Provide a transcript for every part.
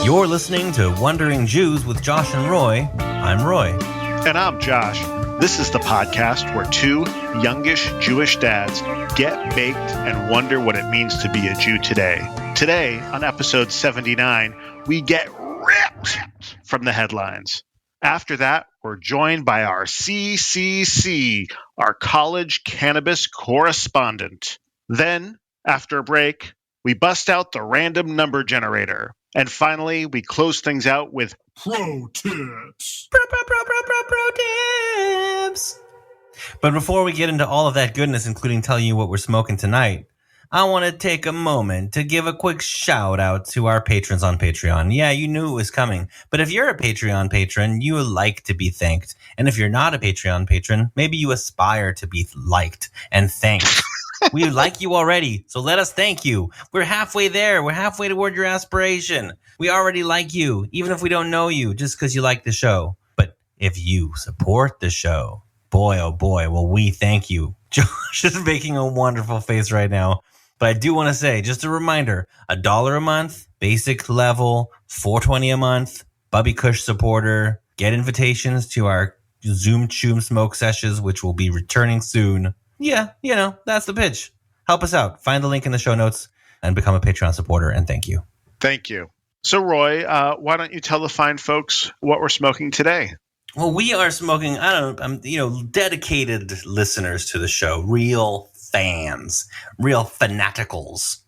You're listening to Wandering Jews with Josh and Roy. I'm Roy. And I'm Josh. This is the podcast where two youngish Jewish dads get baked and wonder what it means to be a Jew today. Today, on episode 79, we get ripped from the headlines. After that, we're joined by our CCC, our college cannabis correspondent. Then, after a break, we bust out the random number generator. And finally, we close things out with pro tips. Pro tips. But before we get into all of that goodness, including telling you what we're smoking tonight, I want to take a moment to give a quick shout out to our patrons on Patreon. Yeah, you knew it was coming. But if you're a Patreon patron, you like to be thanked. And if you're not a Patreon patron, maybe you aspire to be liked and thanked. We like you already, so let us thank you. We're halfway there. We're halfway toward your aspiration. We already like you, even if we don't know you, just because you like the show. But if you support the show, boy, oh boy, will we thank you. Josh is making a wonderful face right now. But I do want to say, just a reminder, $1 a month, basic level, $4.20 a month, Bubby Kush supporter, get invitations to our Zoom Choom smoke sessions, which will be returning soon. Yeah, that's the pitch. Help us out. Find the link in the show notes and become a Patreon supporter, and thank you. Thank you. So, Roy, why don't you tell the fine folks what we're smoking today? Well, we are smoking, dedicated listeners to the show, real fans, real fanaticals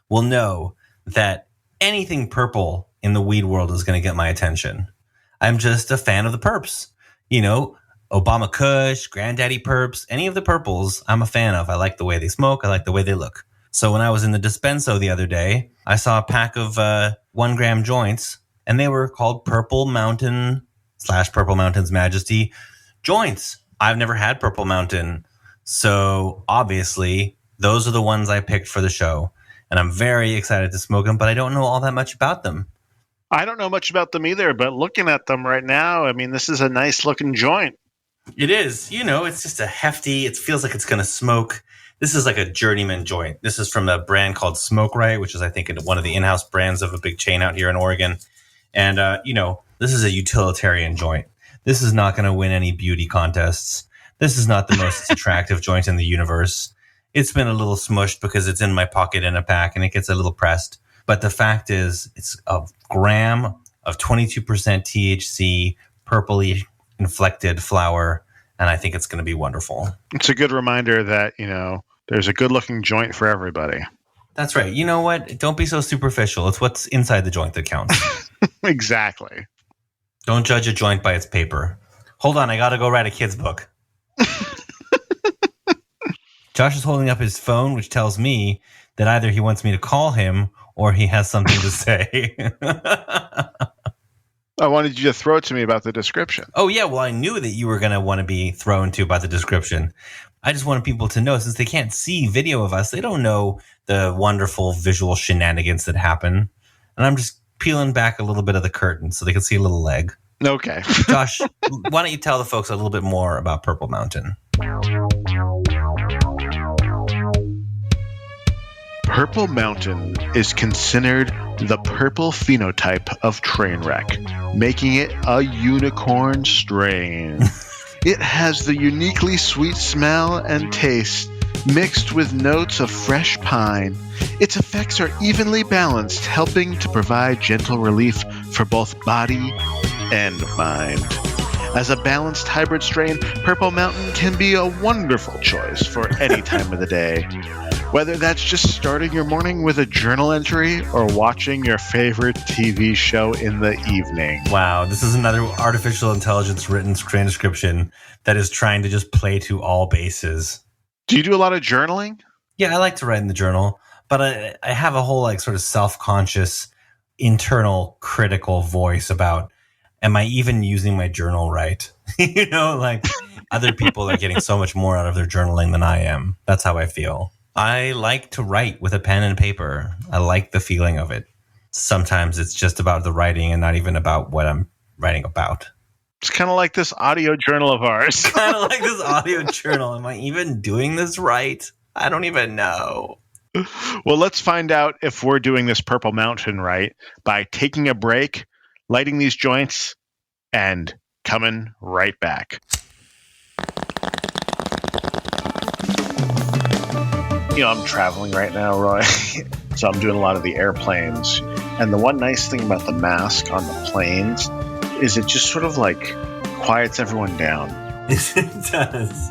will know that anything purple in the weed world is going to get my attention. I'm just a fan of the perps. Obama Kush, Granddaddy Perps, any of the purples I'm a fan of. I like the way they smoke. I like the way they look. So when I was in the dispenso the other day, I saw a pack of 1 gram joints, and they were called Purple Mountain / Purple Mountain's Majesty joints. I've never had Purple Mountain. So obviously, those are the ones I picked for the show. And I'm very excited to smoke them, but I don't know all that much about them. I don't know much about them either, but looking at them right now, this is a nice looking joint. It is. It's just a hefty, it feels like it's going to smoke. This is like a journeyman joint. This is from a brand called Smoke Right, which is, I think, one of the in-house brands of a big chain out here in Oregon. And, this is a utilitarian joint. This is not going to win any beauty contests. This is not the most attractive joint in the universe. It's been a little smushed because it's in my pocket in a pack and it gets a little pressed. But the fact is, it's a gram of 22% THC, purpley inflected flower, and I think it's going to be wonderful. It's a good reminder that, there's a good-looking joint for everybody. That's right. You know what? Don't be so superficial. It's what's inside the joint that counts. Exactly. Don't judge a joint by its paper. Hold on, I got to go write a kid's book. Josh is holding up his phone, which tells me that either he wants me to call him or he has something to say. I wanted you to throw it to me about the description. Oh, yeah. Well, I knew that you were going to want to be thrown to about the description. I just wanted people to know, since they can't see video of us, they don't know the wonderful visual shenanigans that happen. And I'm just peeling back a little bit of the curtain so they can see a little leg. Okay. Josh, why don't you tell the folks a little bit more about Purple Mountain? Purple Mountain is considered the purple phenotype of Trainwreck, making it a unicorn strain. It has the uniquely sweet smell and taste, mixed with notes of fresh pine. Its effects are evenly balanced, helping to provide gentle relief for both body and mind. As a balanced hybrid strain, Purple Mountain can be a wonderful choice for any time of the day. Whether that's just starting your morning with a journal entry or watching your favorite TV show in the evening. Wow, this is another artificial intelligence written transcription that is trying to just play to all bases. Do you do a lot of journaling? Yeah, I like to write in the journal, but I have a whole sort of self-conscious, internal, critical voice about, am I even using my journal right? Other people are getting so much more out of their journaling than I am. That's how I feel. I like to write with a pen and paper. I like the feeling of it. Sometimes it's just about the writing and not even about what I'm writing about. It's kind of like this audio journal of ours. Kind of like this audio journal. Am I even doing this right? I don't even know. Well, let's find out if we're doing this Purple Mountain right by taking a break, lighting these joints, and coming right back. I'm traveling right now, Roy. So I'm doing a lot of the airplanes. And the one nice thing about the mask on the planes is it just sort of like quiets everyone down. It does.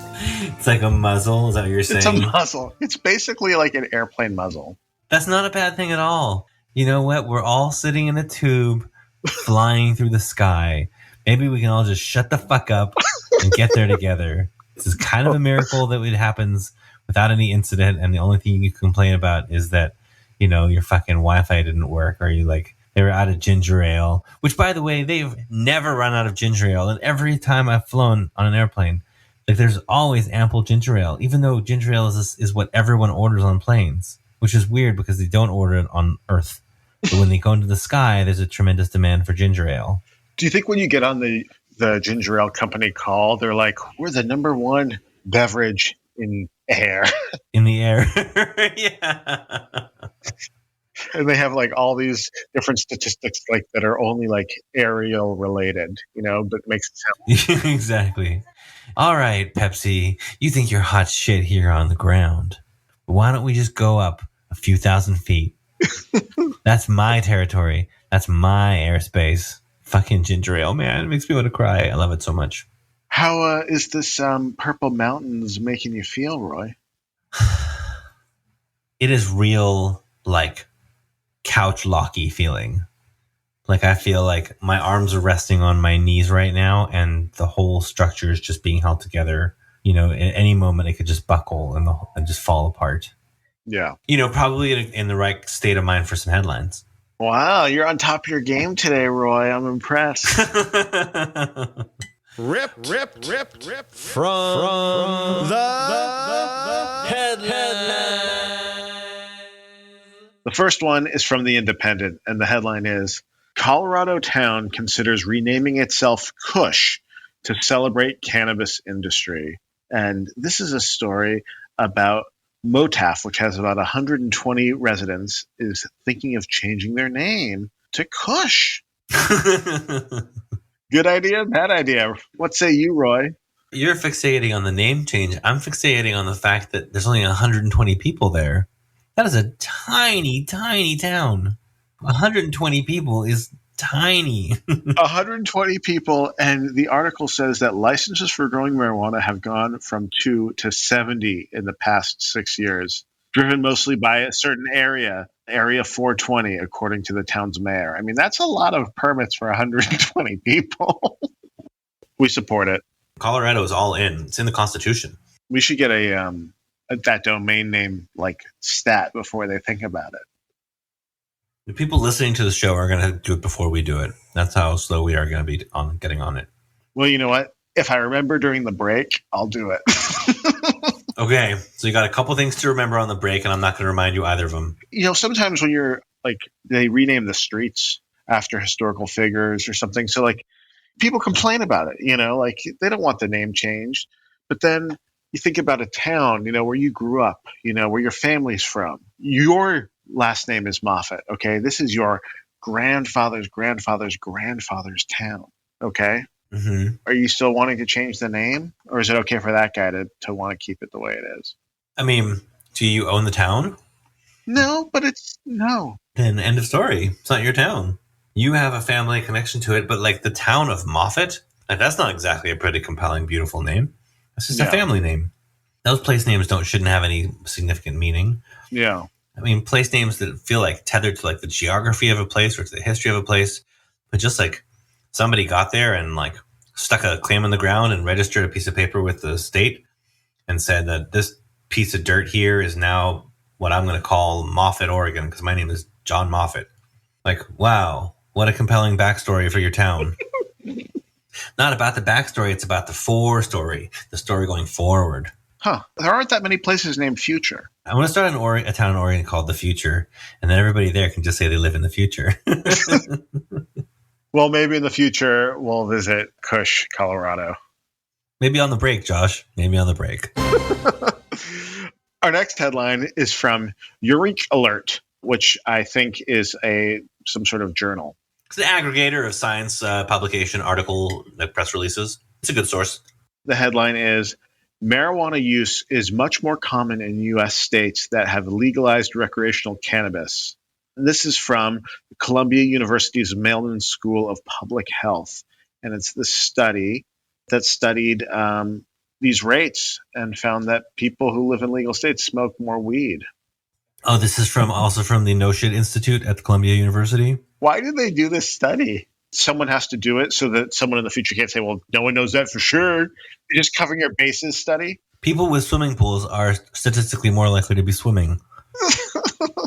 It's like a muzzle. Is that what you're saying? It's a muzzle. It's basically like an airplane muzzle. That's not a bad thing at all. You know what? We're all sitting in a tube flying through the sky. Maybe we can all just shut the fuck up and get there together. This is kind of a miracle that it happens without any incident, and the only thing you can complain about is that, your fucking Wi-Fi didn't work, or they were out of ginger ale, which, by the way, they've never run out of ginger ale. And every time I've flown on an airplane, there's always ample ginger ale, even though ginger ale is what everyone orders on planes, which is weird because they don't order it on Earth. But when they go into the sky, there's a tremendous demand for ginger ale. Do you think when you get on the ginger ale company call, they're like, we're the number one beverage in air? In the air. Yeah. And they have like all these different statistics like that are only like aerial related, but it makes it sound exactly. All right, Pepsi, you think you're hot shit here on the ground. But why don't we just go up a few thousand feet? That's my territory. That's my airspace. Fucking ginger ale, man. It makes me want to cry. I love it so much. How is this Purple Mountains making you feel, Roy? It is real, like, couch locky feeling. Like, I feel like my arms are resting on my knees right now, and the whole structure is just being held together. At any moment it could just buckle and just fall apart. Yeah. Probably in the right state of mind for some headlines. Wow, you're on top of your game today, Roy. I'm impressed. Rip from the headlines. The first one is from The Independent, and the headline is, Colorado town considers renaming itself Kush to celebrate cannabis industry. And this is a story about Motaf, which has about 120 residents, is thinking of changing their name to Kush. Good idea, bad idea? What say you, Roy? You're fixating on the name change. I'm fixating on the fact that there's only 120 people there. That is a tiny, tiny town. 120 people is tiny. 120 people, and the article says that licenses for growing marijuana have gone from 2 to 70 in the past 6 years, driven mostly by a certain area 420, according to the town's mayor. I mean, that's a lot of permits for 120 people. We support it. Colorado is all in. It's in the Constitution. We should get that domain name like stat before they think about it. The people listening to the show are going to do it before we do it. That's how slow we are going to be on getting on it. Well, you know what? If I remember during the break, I'll do it. Okay, so you got a couple things to remember on the break, and I'm not going to remind you either of them. Sometimes when you're like, they rename the streets after historical figures or something. So like, people complain about it, like they don't want the name changed. But then you think about a town, where you grew up, where your family's from. Your last name is Moffat, okay? This is your grandfather's grandfather's grandfather's town, okay? Mm-hmm. Are you still wanting to change the name? Or is it okay for that guy to want to keep it the way it is? I mean, do you own the town? No, but no. Then end of story. It's not your town. You have a family connection to it, but like the town of Moffat, like that's not exactly a pretty compelling, beautiful name. It's just a family name. Those place names shouldn't have any significant meaning. Yeah. I mean, place names that feel like tethered to like the geography of a place or to the history of a place, but just like somebody got there and like stuck a claim in the ground and registered a piece of paper with the state and said that this piece of dirt here is now what I'm going to call Moffat, Oregon, because my name is John Moffat. Like, wow, what a compelling backstory for your town. Not about the backstory, it's about the story, the story going forward. Huh. There aren't that many places named Future. I want to start a town in Oregon called The Future, and then everybody there can just say they live in the future. Well, maybe in the future we'll visit Kush, Colorado. Maybe on the break, Josh. Maybe on the break. Our next headline is from Eureka Alert, which I think is some sort of journal. It's an aggregator of science publication, article, press releases. It's a good source. The headline is, marijuana use is much more common in U.S. states that have legalized recreational cannabis. And this is from Columbia University's Mailman School of Public Health. And it's this study that studied these rates and found that people who live in legal states smoke more weed. Oh, this is also from the No Shit Institute at Columbia University? Why did they do this study? Someone has to do it so that someone in the future can't say, well, no one knows that for sure. You're just covering your bases study. People with swimming pools are statistically more likely to be swimming.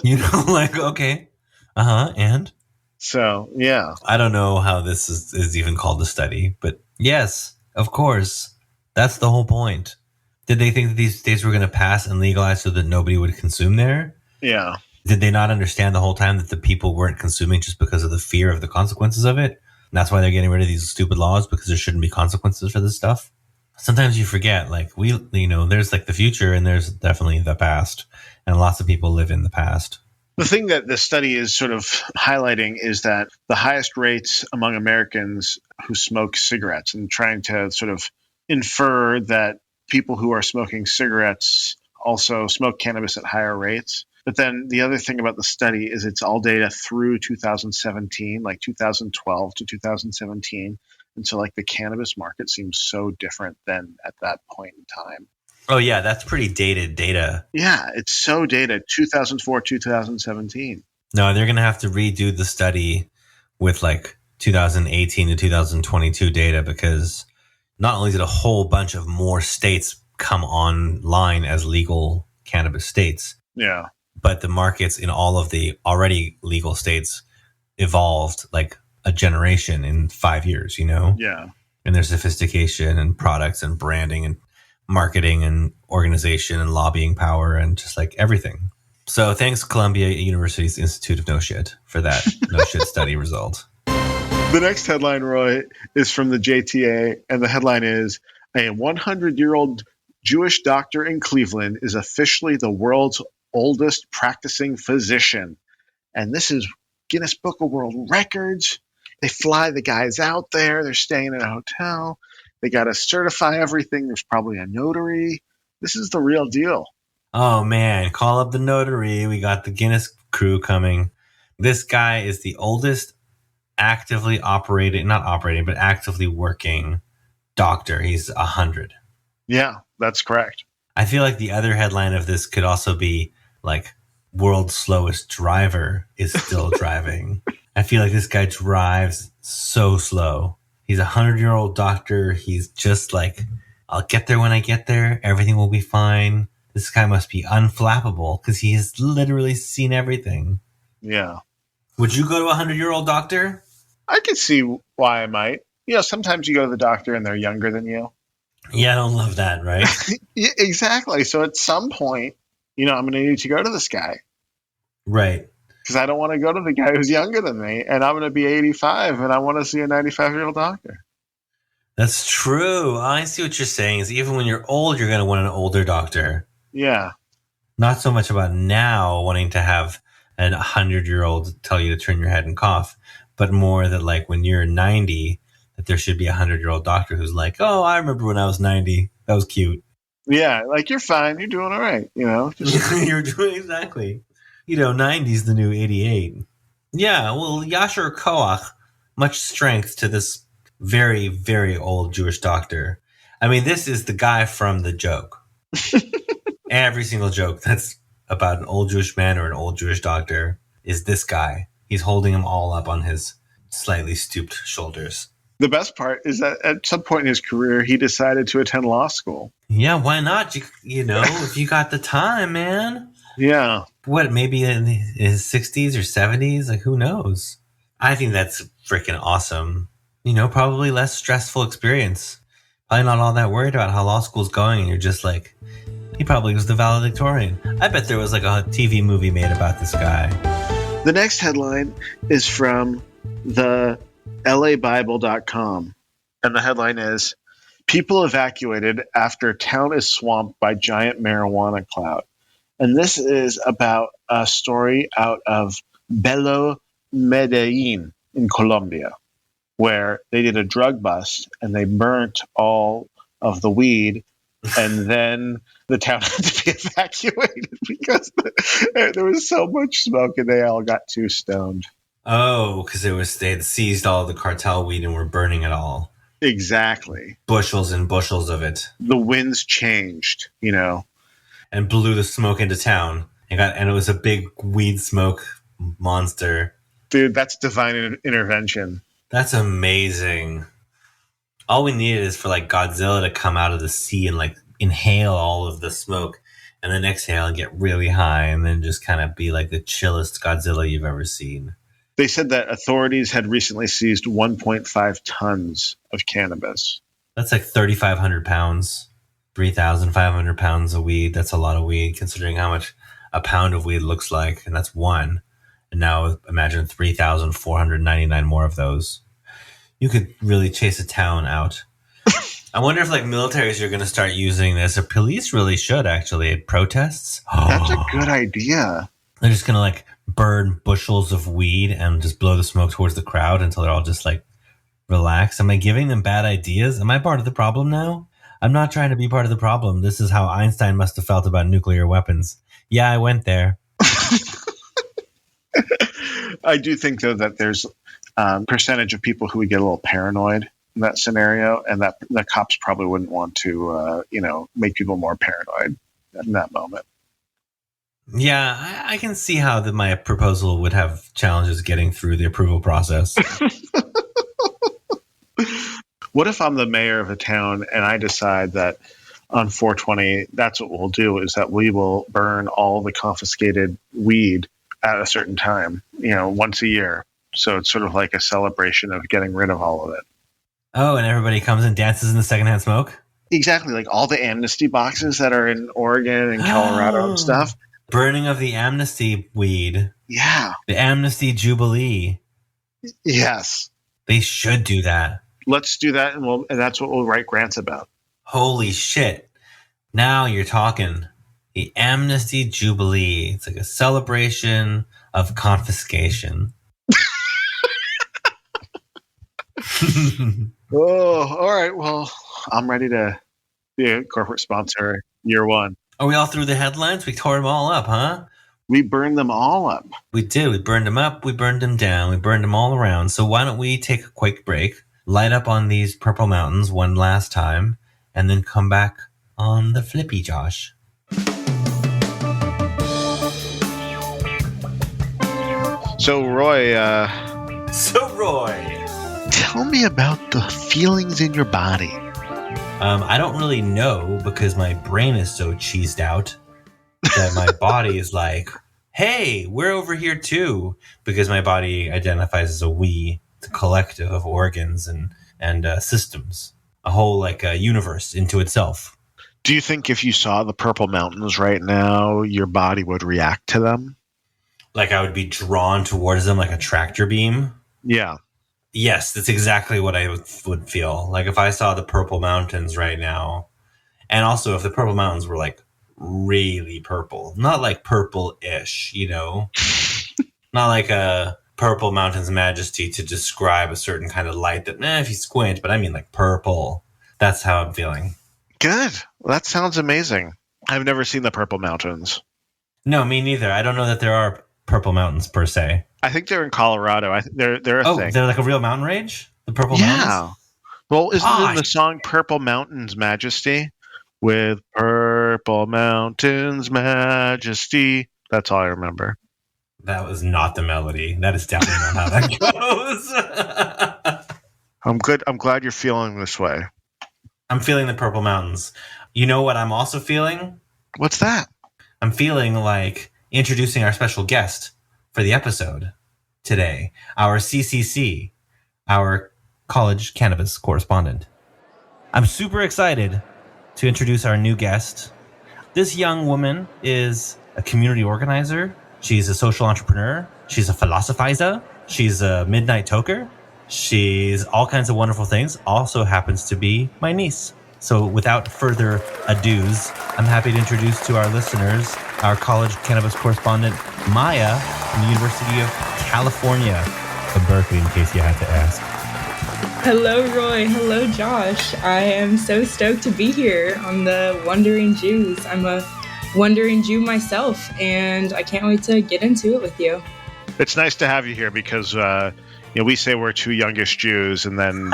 Okay. And? So, yeah. I don't know how this is even called a study, but yes, of course. That's the whole point. Did they think that these states were going to pass and legalize so that nobody would consume there? Yeah. Did they not understand the whole time that the people weren't consuming just because of the fear of the consequences of it? And that's why they're getting rid of these stupid laws, because there shouldn't be consequences for this stuff. Sometimes you forget, there's the future and there's definitely the past, and lots of people live in the past. The thing that the study is sort of highlighting is that the highest rates among Americans who smoke cigarettes, and trying to sort of infer that people who are smoking cigarettes also smoke cannabis at higher rates. But then the other thing about the study is it's all data through 2017, like 2012 to 2017. And so the cannabis market seems so different than at that point in time. Oh, yeah, that's pretty dated data. Yeah, it's so dated, 2004, 2017. No, they're going to have to redo the study with 2018 to 2022 data, because not only did a whole bunch of more states come online as legal cannabis states, yeah, but the markets in all of the already legal states evolved a generation in 5 years, Yeah. And their sophistication and products and branding and marketing and organization and lobbying power and just everything. So thanks Columbia University's Institute of No Shit for that No Shit study result. The next headline, Roy, is from the JTA, and the headline is, a 100-year-old Jewish doctor in Cleveland is officially the world's oldest practicing physician. And this is Guinness Book of World Records. They fly the guys out there. They're staying in a hotel. They got to certify everything. There's probably a notary. This is the real deal. Oh, man. Call up the notary. We got the Guinness crew coming. This guy is the oldest actively actively working doctor. He's 100. Yeah, that's correct. I feel like the other headline of this could also be world's slowest driver is still driving. I feel like this guy drives so slow. He's a 100-year-old doctor. He's just I'll get there when I get there. Everything will be fine. This guy must be unflappable because he has literally seen everything. Yeah. Would you go to a 100-year-old doctor? I could see why I might. Sometimes you go to the doctor and they're younger than you. Yeah, I don't love that, right? Yeah, exactly. So at some point, I'm going to need to go to this guy. Right. Because I don't want to go to the guy who's younger than me, and I'm going to be 85, and I want to see a 95-year-old doctor. That's true. I see what you're saying. Is even when you're old, you're going to want an older doctor. Yeah. Not so much about now wanting to have an 100-year-old tell you to turn your head and cough, but more that when you're 90, that there should be a 100-year-old doctor who's oh, I remember when I was 90. That was cute. Yeah, you're fine. You're doing all right, You're doing exactly. 90's the new 88. Yeah, well, Yasher Koach, much strength to this very, very old Jewish doctor. I mean, this is the guy from The Joke. Every single joke that's about an old Jewish man or an old Jewish doctor is this guy. He's holding them all up on his slightly stooped shoulders. The best part is that at some point in his career, he decided to attend law school. Yeah, why not? If you got the time, man. Yeah. What, maybe in his 60s or 70s? Who knows? I think that's freaking awesome. Probably less stressful experience. Probably not all that worried about how law school's going, and you're just he probably was the valedictorian. I bet there was a TV movie made about this guy. The next headline is from the LABible.com. And the headline is, people evacuated after town is swamped by giant marijuana cloud. And this is about a story out of Belo Medellin in Colombia, where they did a drug bust and they burnt all of the weed, and then the town had to be evacuated because there was so much smoke and they all got too stoned. Oh, because they had seized all the cartel weed and were burning it all. Exactly. Bushels and bushels of it. The winds changed, and blew the smoke into town. And it was a big weed smoke monster. Dude, that's divine intervention. That's amazing. All we needed is for like Godzilla to come out of the sea and like inhale all of the smoke and then exhale and get really high and then just kind of be like the chillest Godzilla you've ever seen. They said that authorities had recently seized 1.5 tons of cannabis. That's like 3,500 pounds, 3,500 pounds of weed. That's a lot of weed considering how much a pound of weed looks like. And that's one. And now imagine 3,499 more of those. You could really chase a town out. I wonder if like militaries are going to start using this. Or police really should actually at protests. That's a good idea. They're just going to like burn bushels of weed and just blow the smoke towards the crowd until they're all just like relaxed. Am I giving them bad ideas? Am I part of the problem now? I'm not trying to be part of the problem. This is how Einstein must have felt about nuclear weapons. Yeah, I went there. I do think, though, that there's a percentage of people who would get a little paranoid in that scenario, and that the cops probably wouldn't want to, make people more paranoid in that moment. Yeah, I can see how my proposal would have challenges getting through the approval process. What if I'm the mayor of a town and I decide that on 420, that's what we'll do, is that we will burn all the confiscated weed at a certain time, once a year. So it's sort of like a celebration of getting rid of all of it. Oh, and everybody comes and dances in the secondhand smoke? Exactly. Like all the amnesty boxes that are in Oregon and Colorado and stuff. Burning of the amnesty weed. Yeah. The amnesty jubilee. Yes. They should do that. Let's do that, and that's what we'll write grants about. Holy shit. Now you're talking. The amnesty jubilee. It's like a celebration of confiscation. Oh, all right. Well, I'm ready to be a corporate sponsor year one. Are we all through the headlines? We tore them all up, huh? We burned them all up. We did. We burned them up. We burned them down. We burned them all around. So why don't we take a quick break, light up on these Purple Mountains one last time, and then come back on the flippy, Josh. So, Roy, tell me about the feelings in your body. I don't really know because my brain is so cheesed out that my body is like, hey, we're over here too, because my body identifies as a we. It's a collective of organs and systems, a whole universe into itself. Do you think if you saw the Purple Mountains right now, your body would react to them? Like I would be drawn towards them like a tractor beam? Yeah. Yes, that's exactly what I would feel. Like if I saw the Purple Mountains right now, and also if the Purple Mountains were like really purple, not like purple-ish, not like a Purple Mountain Majesty to describe a certain kind of light that, if you squint, but I mean like purple. That's how I'm feeling. Good. Well, that sounds amazing. I've never seen the Purple Mountains. No, me neither. I don't know that there are Purple Mountains per se. I think they're in Colorado. They're a thing. Oh, they're like a real mountain range? The Purple Mountains? Yeah. Well, isn't it the song Purple Mountains Majesty? With Purple Mountains Majesty. That's all I remember. That was not the melody. That is definitely not how that goes. I'm good. I'm glad you're feeling this way. I'm feeling the Purple Mountains. You know what I'm also feeling? What's that? I'm feeling like introducing our special guest for the episode today, our CCC, our college cannabis correspondent. I'm super excited to introduce our new guest. This young woman is a community organizer. She's a social entrepreneur. She's a philosophizer. She's a midnight toker. She's all kinds of wonderful things. Also happens to be my niece. So without further ados, I'm happy to introduce to our listeners our college cannabis correspondent, Maya, from the University of California, of Berkeley, in case you had to ask. Hello, Roy. Hello, Josh. I am so stoked to be here on the Wandering Jews. I'm a Wandering Jew myself, and I can't wait to get into it with you. It's nice to have you here because we say we're two youngish Jews, and then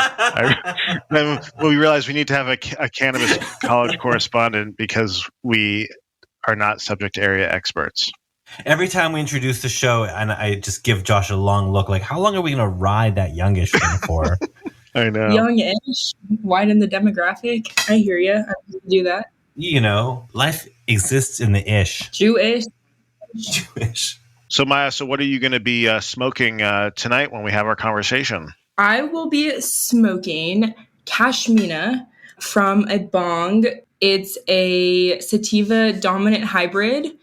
then we realize we need to have a cannabis college correspondent because we are not subject area experts. Every time we introduce the show, and I just give Josh a long look, like, how long are we going to ride that youngish thing for? I know. Youngish, widen the demographic. I hear you. I do that. You know, life exists in the ish. Jewish. So, Maya, what are you going to be smoking tonight when we have our conversation? I will be smoking Cashmina from a bong. It's a sativa dominant hybrid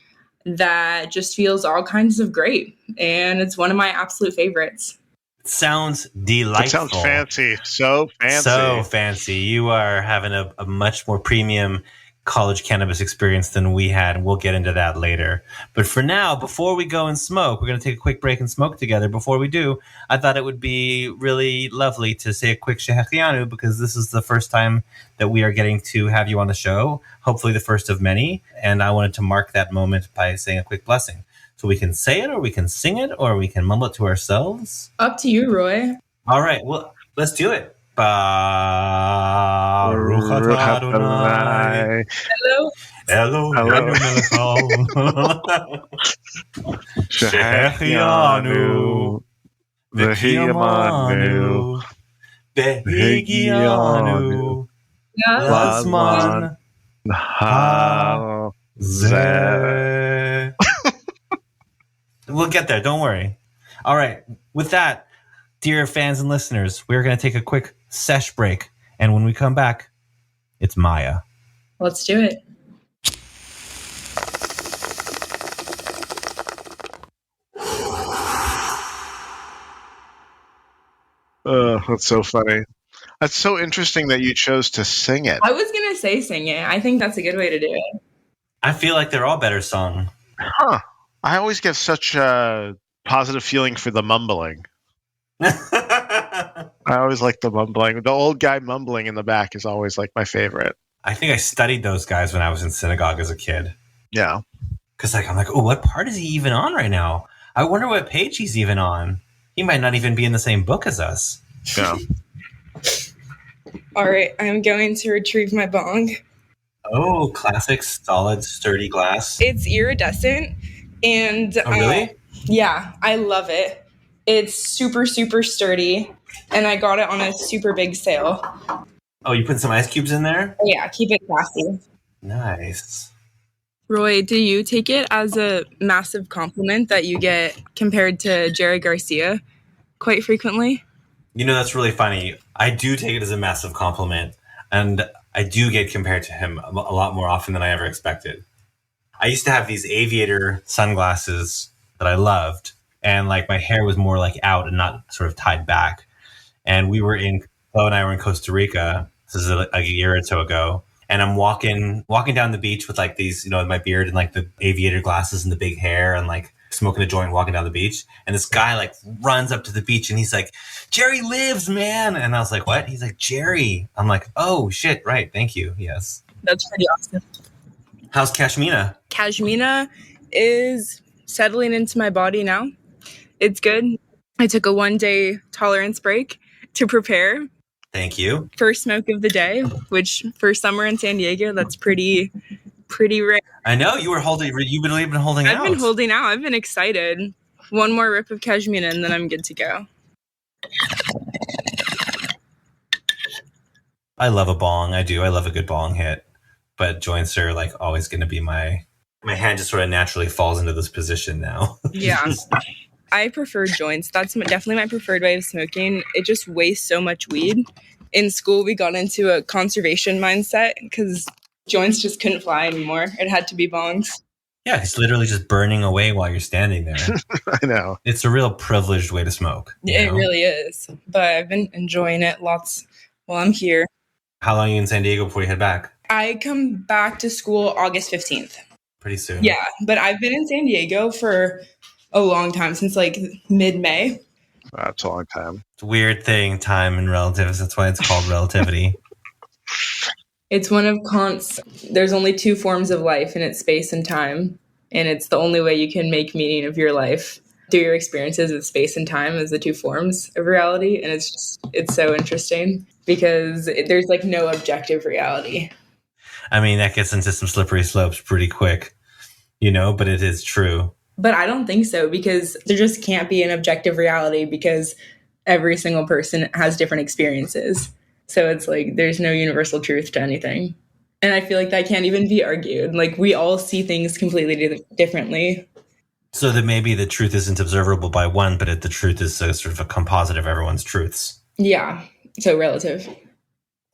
that just feels all kinds of great, and it's one of my absolute favorites. Sounds delightful. It sounds fancy. So fancy. So fancy. You are having a much more premium college cannabis experience than we had, and we'll get into that later. But for now, before we go and smoke, we're going to take a quick break and smoke together. Before we do, I thought it would be really lovely to say a quick Shehechianu, because this is the first time that we are getting to have you on the show, hopefully the first of many, and I wanted to mark that moment by saying a quick blessing. So we can say it, or we can sing it, or we can mumble it to ourselves. Up to you, Roy. All right, well, let's do it. Baruch atah Adonai. Hello. Shehechianu. V'hiyamanu. V'higianu. Lazman. Hazeh. We'll get there. Don't worry. All right. With that, dear fans and listeners, we're going to take a quick sesh break. And when we come back, it's Maya. Let's do it. That's so funny. That's so interesting that you chose to sing it. I was going to say sing it. I think that's a good way to do it. I feel like they're all better sung. Huh. I always get such a positive feeling for the mumbling. I always like the mumbling. The old guy mumbling in the back is always like my favorite. I think I studied those guys when I was in synagogue as a kid. Yeah. Because I'm like, oh, what part is he even on right now? I wonder what page he's even on. He might not even be in the same book as us. Yeah. All right, I'm going to retrieve my bong. Oh, classic, solid, sturdy glass. It's iridescent, and oh, really? Yeah, I love it. It's super, super sturdy, and I got it on a super big sale. Oh, you put some ice cubes in there? Yeah, keep it classy. Nice. Roy, do you take it as a massive compliment that you get compared to Jerry Garcia quite frequently? You know, that's really funny. I do take it as a massive compliment, and I do get compared to him a lot more often than I ever expected. I used to have these aviator sunglasses that I loved, and like my hair was more like out and not sort of tied back. And Chloe and I were in Costa Rica. This is like a year or so ago. And I'm walking down the beach with like these, my beard and like the aviator glasses and the big hair and like smoking a joint, walking down the beach. And this guy like runs up to the beach and he's like, "Jerry lives, man." And I was like, "What?" He's like, "Jerry." I'm like, "Oh shit. Right. Thank you. Yes." That's pretty awesome. How's Cashmina? Cashmina is settling into my body now. It's good. I took a 1-day tolerance break to prepare. Thank you. First smoke of the day, which for summer in San Diego, that's pretty rare. I know you've been holding out. I've been holding out. I've been excited. One more rip of Cashmina and then I'm good to go. I love a bong. I do. I love a good bong hit. But joints are like always going to be my hand just sort of naturally falls into this position now. Yeah. I prefer joints. That's definitely my preferred way of smoking. It just wastes so much weed. In school, we got into a conservation mindset because joints just couldn't fly anymore. It had to be bongs. Yeah, it's literally just burning away while you're standing there. I know. It's a real privileged way to smoke. It really is. But I've been enjoying it lots while I'm here. How long are you in San Diego before you head back? I come back to school August 15th. pretty soon. Yeah, but I've been in San Diego for a long time, since like mid-May. That's a long time. It's a weird thing, time and relatives. That's why it's called relativity. It's one of Kant's, there's only two forms of life, and it's space and time. And it's the only way you can make meaning of your life through your experiences with space and time as the two forms of reality. And it's so interesting because there's like no objective reality. I mean, that gets into some slippery slopes pretty quick, you know, but it is true. But I don't think so, because there just can't be an objective reality, because every single person has different experiences. So it's like there's no universal truth to anything. And I feel like that can't even be argued. Like, we all see things completely differently. So that maybe the truth isn't observable by one, but the truth is sort of a composite of everyone's truths. Yeah. So relative.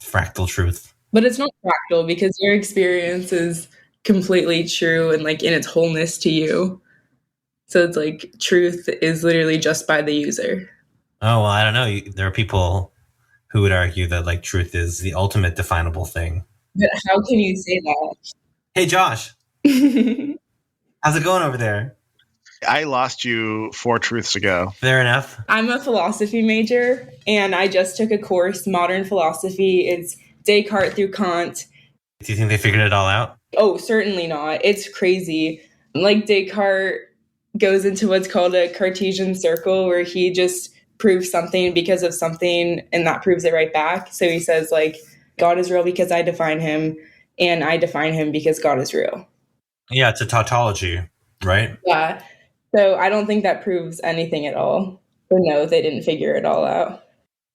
Fractal truth. But it's not fractal, because your experience is completely true and like in its wholeness to you. So it's like truth is literally just by the user. Oh, well, I don't know. There are people who would argue that like truth is the ultimate definable thing. But how can you say that? Hey, Josh. How's it going over there? I lost you 4 truths ago. Fair enough. I'm a philosophy major, and I just took a course, Modern Philosophy. It's Descartes through Kant. Do you think they figured it all out? Oh, certainly not. It's crazy. Like, Descartes goes into what's called a Cartesian circle, where he just proves something because of something, and that proves it right back. So he says, like, God is real because I define him, and I define him because God is real. Yeah, it's a tautology, right? Yeah. So I don't think that proves anything at all. Or no, they didn't figure it all out.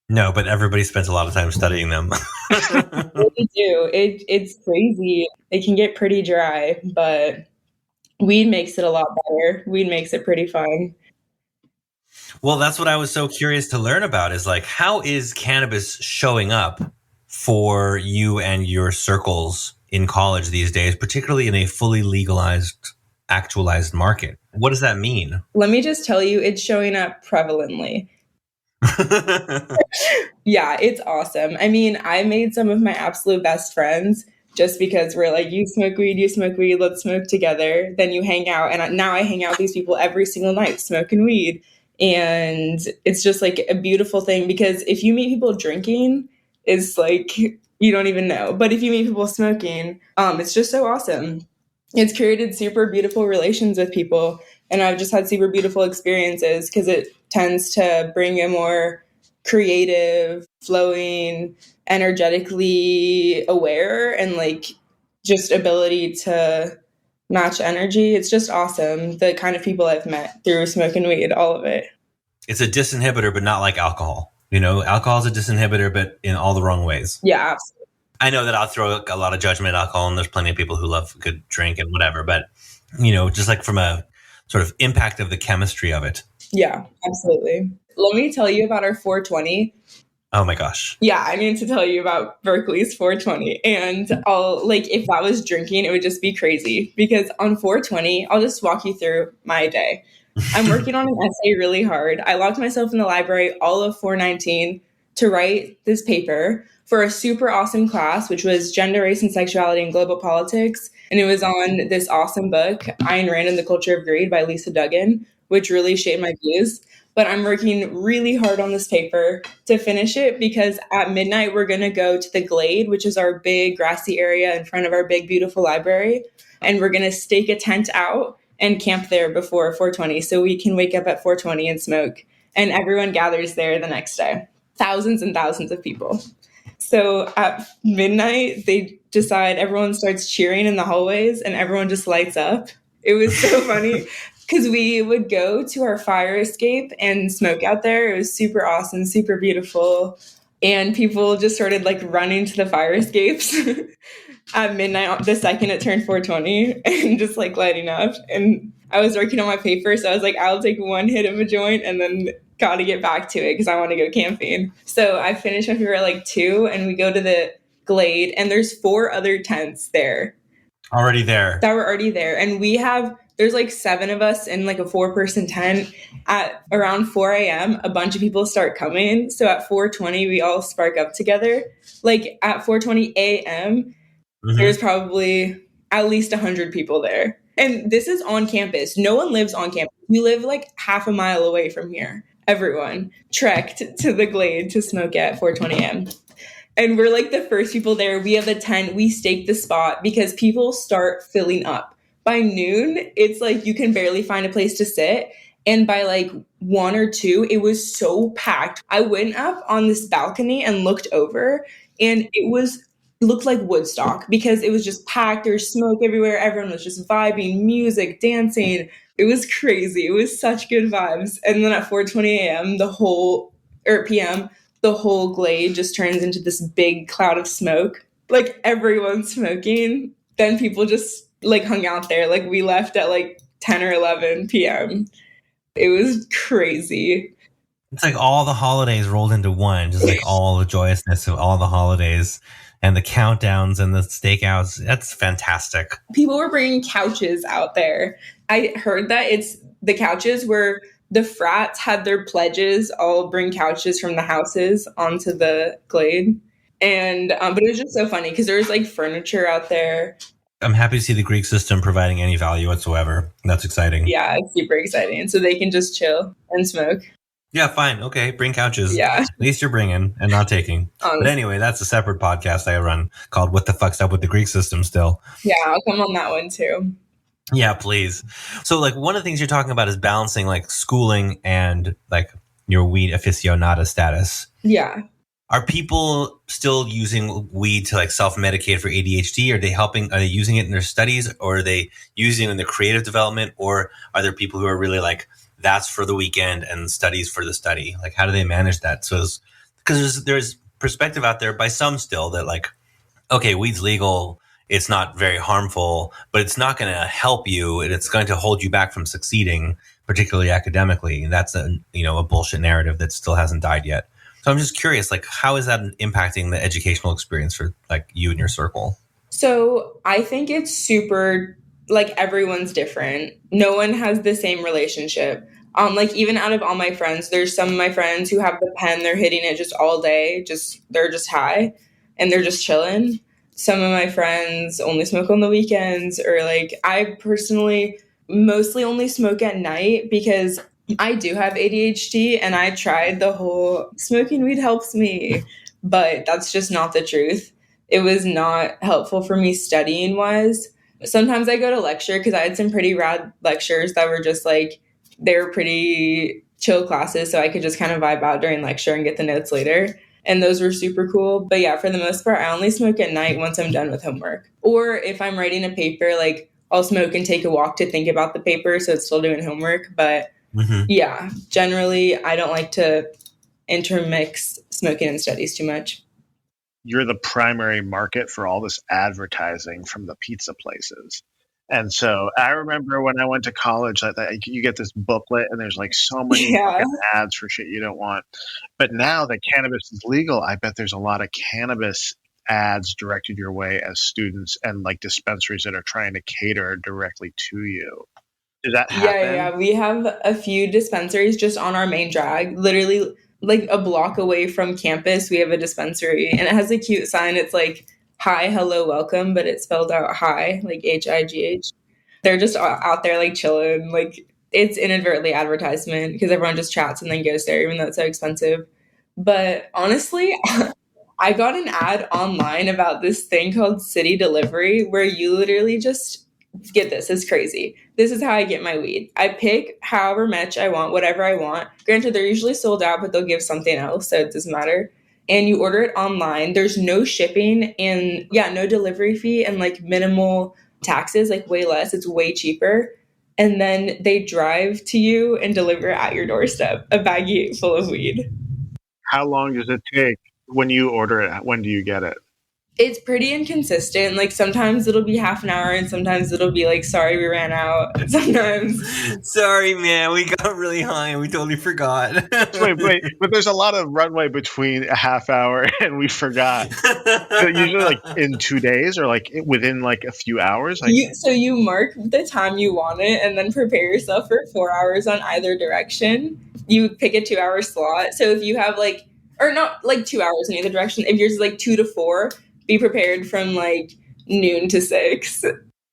No, but everybody spends a lot of time studying them. They do. It's crazy. It can get pretty dry, but weed makes it a lot better. Weed makes it pretty fun. Well, that's what I was so curious to learn about, is like, how is cannabis showing up for you and your circles in college these days, particularly in a fully legalized, actualized market? What does that mean? Let me just tell you, it's showing up prevalently. Yeah, it's awesome. I mean, I made some of my absolute best friends just because we're like, you smoke weed, let's smoke together. Then you hang out. And now I hang out with these people every single night smoking weed. And it's just like a beautiful thing, because if you meet people drinking, it's like you don't even know. But if you meet people smoking, it's just so awesome. It's created super beautiful relations with people. And I've just had super beautiful experiences, because it tends to bring a more creative, flowing, energetically aware, and like just ability to match energy. It's just awesome. The kind of people I've met through smoking weed, all of it. It's a disinhibitor, but not like alcohol. You know, alcohol is a disinhibitor, but in all the wrong ways. Yeah, absolutely. I know that I'll throw a lot of judgment at alcohol, and there's plenty of people who love a good drink and whatever, but, you know, just like from a sort of impact of the chemistry of it. Yeah, absolutely. Let me tell you about our 420. Oh my gosh. Yeah, I need to tell you about Berkeley's 420. And I'll, like, if I was drinking, it would just be crazy, because on 420, I'll just walk you through my day. I'm working on an essay really hard. I locked myself in the library all of 419 to write this paper for a super awesome class, which was Gender, Race, and Sexuality in Global Politics. And it was on this awesome book, Ayn Rand and the Culture of Greed by Lisa Duggan, which really shaped my views. But I'm working really hard on this paper to finish it, because at midnight, we're going to go to the Glade, which is our big grassy area in front of our big, beautiful library. And we're going to stake a tent out and camp there before 420, so we can wake up at 420 and smoke. And everyone gathers there the next day. Thousands and thousands of people. So at midnight, they decide, everyone starts cheering in the hallways, and everyone just lights up. It was so funny, because we would go to our fire escape and smoke out there. It was super awesome, super beautiful. And people just started like running to the fire escapes at midnight, the second it turned 420, and just like lighting up. And I was working on my paper, so I was like, I'll take one hit of a joint and then gotta get back to it, because I want to go camping. So I finished my paper at like 2, and we go to the Glade, and there's 4 other tents there. Already there. That were already there. And there's like 7 of us in like a 4-person tent. At around 4 a.m., a bunch of people start coming. So at 4:20, we all spark up together. Like at 4:20 a.m., there's probably at least 100 people there. And this is on campus. No one lives on campus. We live like half a mile away from here. Everyone trekked to the Glade to smoke at 4:20 a.m. And we're like the first people there. We have a tent. We stake the spot because people start filling up. By noon, it's like you can barely find a place to sit. And by like 1 or 2, it was so packed. I went up on this balcony and looked over, and it looked like Woodstock because it was just packed. There's smoke everywhere. Everyone was just vibing, music, dancing. It was crazy. It was such good vibes. And then at 4:20 a.m., PM, the whole Glade just turns into this big cloud of smoke. Like everyone's smoking. Then people just like hung out there. Like we left at like 10 or 11 p.m. It was crazy. It's like all the holidays rolled into one, just like all the joyousness of all the holidays and the countdowns and the stakeouts. That's fantastic. People were bringing couches out there. I heard that it's the couches where the frats had their pledges all bring couches from the houses onto the Glade. And but it was just so funny because there was like furniture out there. I'm happy to see the Greek system providing any value whatsoever. That's exciting. Yeah, it's super exciting. So they can just chill and smoke. Yeah, fine. Okay, bring couches. Yeah. At least you're bringing and not taking. But anyway, that's a separate podcast I run called What the Fuck's Up with the Greek System still. Yeah, I'll come on that one too. Yeah, please. So like one of the things you're talking about is balancing like schooling and like your weed aficionada status. Yeah. Are people still using weed to like self-medicate for ADHD? Are they using it in their studies, or are they using it in their creative development? Or are there people who are really like, that's for the weekend and studies for the study? Like, how do they manage that? So, because there's perspective out there by some still that like, okay, weed's legal. It's not very harmful, but it's not going to help you, and it's going to hold you back from succeeding, particularly academically. And that's a bullshit narrative that still hasn't died yet. So I'm just curious, like, how is that impacting the educational experience for like you and your circle? So I think it's super, like everyone's different. No one has the same relationship. Like even out of all my friends, there's some of my friends who have the pen, they're hitting it just all day, they're just high and they're just chilling. Some of my friends only smoke on the weekends, or like I personally mostly only smoke at night because I do have ADHD and I tried the whole smoking weed helps me, but that's just not the truth. It was not helpful for me studying wise. Sometimes I go to lecture because I had some pretty rad lectures that were just like, they were pretty chill classes. So I could just kind of vibe out during lecture and get the notes later. And those were super cool. But yeah, for the most part, I only smoke at night once I'm done with homework. Or if I'm writing a paper, like I'll smoke and take a walk to think about the paper. So it's still doing homework. But yeah, generally, I don't like to intermix smoking and studies too much. You're the primary market for all this advertising from the pizza places. And so I remember when I went to college, you get this booklet and there's like so many fucking ads for shit you don't want. But now that cannabis is legal, I bet there's a lot of cannabis ads directed your way as students and like dispensaries that are trying to cater directly to you. Did that happen? Yeah. We have a few dispensaries just on our main drag, literally like a block away from campus. We have a dispensary and it has a cute sign. It's like, hi, hello, welcome, but it's spelled out hi, like HIGH. They're just out there like chilling. Like it's inadvertently advertisement because everyone just chats and then goes there, even though it's so expensive. But honestly, I got an ad online about this thing called City Delivery where you literally just get this. It's crazy. This is how I get my weed. I pick however much I want, whatever I want. Granted, they're usually sold out, but they'll give something else, so it doesn't matter. And you order it online. There's no shipping and no delivery fee and like minimal taxes, like way less. It's way cheaper. And then they drive to you and deliver at your doorstep a baggie full of weed. How long does it take when you order it? When do you get it? It's pretty inconsistent. Like sometimes it'll be half an hour and sometimes it'll be like, sorry, we ran out. Sometimes. Sorry, man, we got really high and we totally forgot. wait, but there's a lot of runway between a half hour and we forgot. So usually like in 2 days or like within like a few hours. Like, so you mark the time you want it and then prepare yourself for 4 hours on either direction. You pick a 2-hour slot. So if you have like, or not like 2 hours in either direction, if yours is like 2 to 4, be prepared from like noon to 6.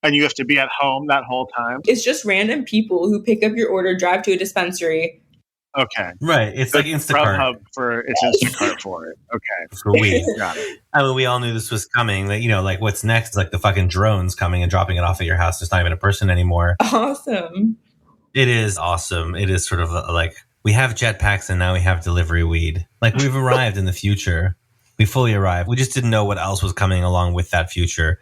And you have to be at home that whole time? It's just random people who pick up your order, drive to a dispensary. Okay. Right. It's like Instacart. It's Instacart for it. Okay. For weed. Got it. I mean, we all knew this was coming. That, like what's next is like the fucking drones coming and dropping it off at your house. There's not even a person anymore. Awesome. It is awesome. It is sort of like we have jetpacks and now we have delivery weed. Like we've arrived in the future. We fully arrived. We just didn't know what else was coming along with that future.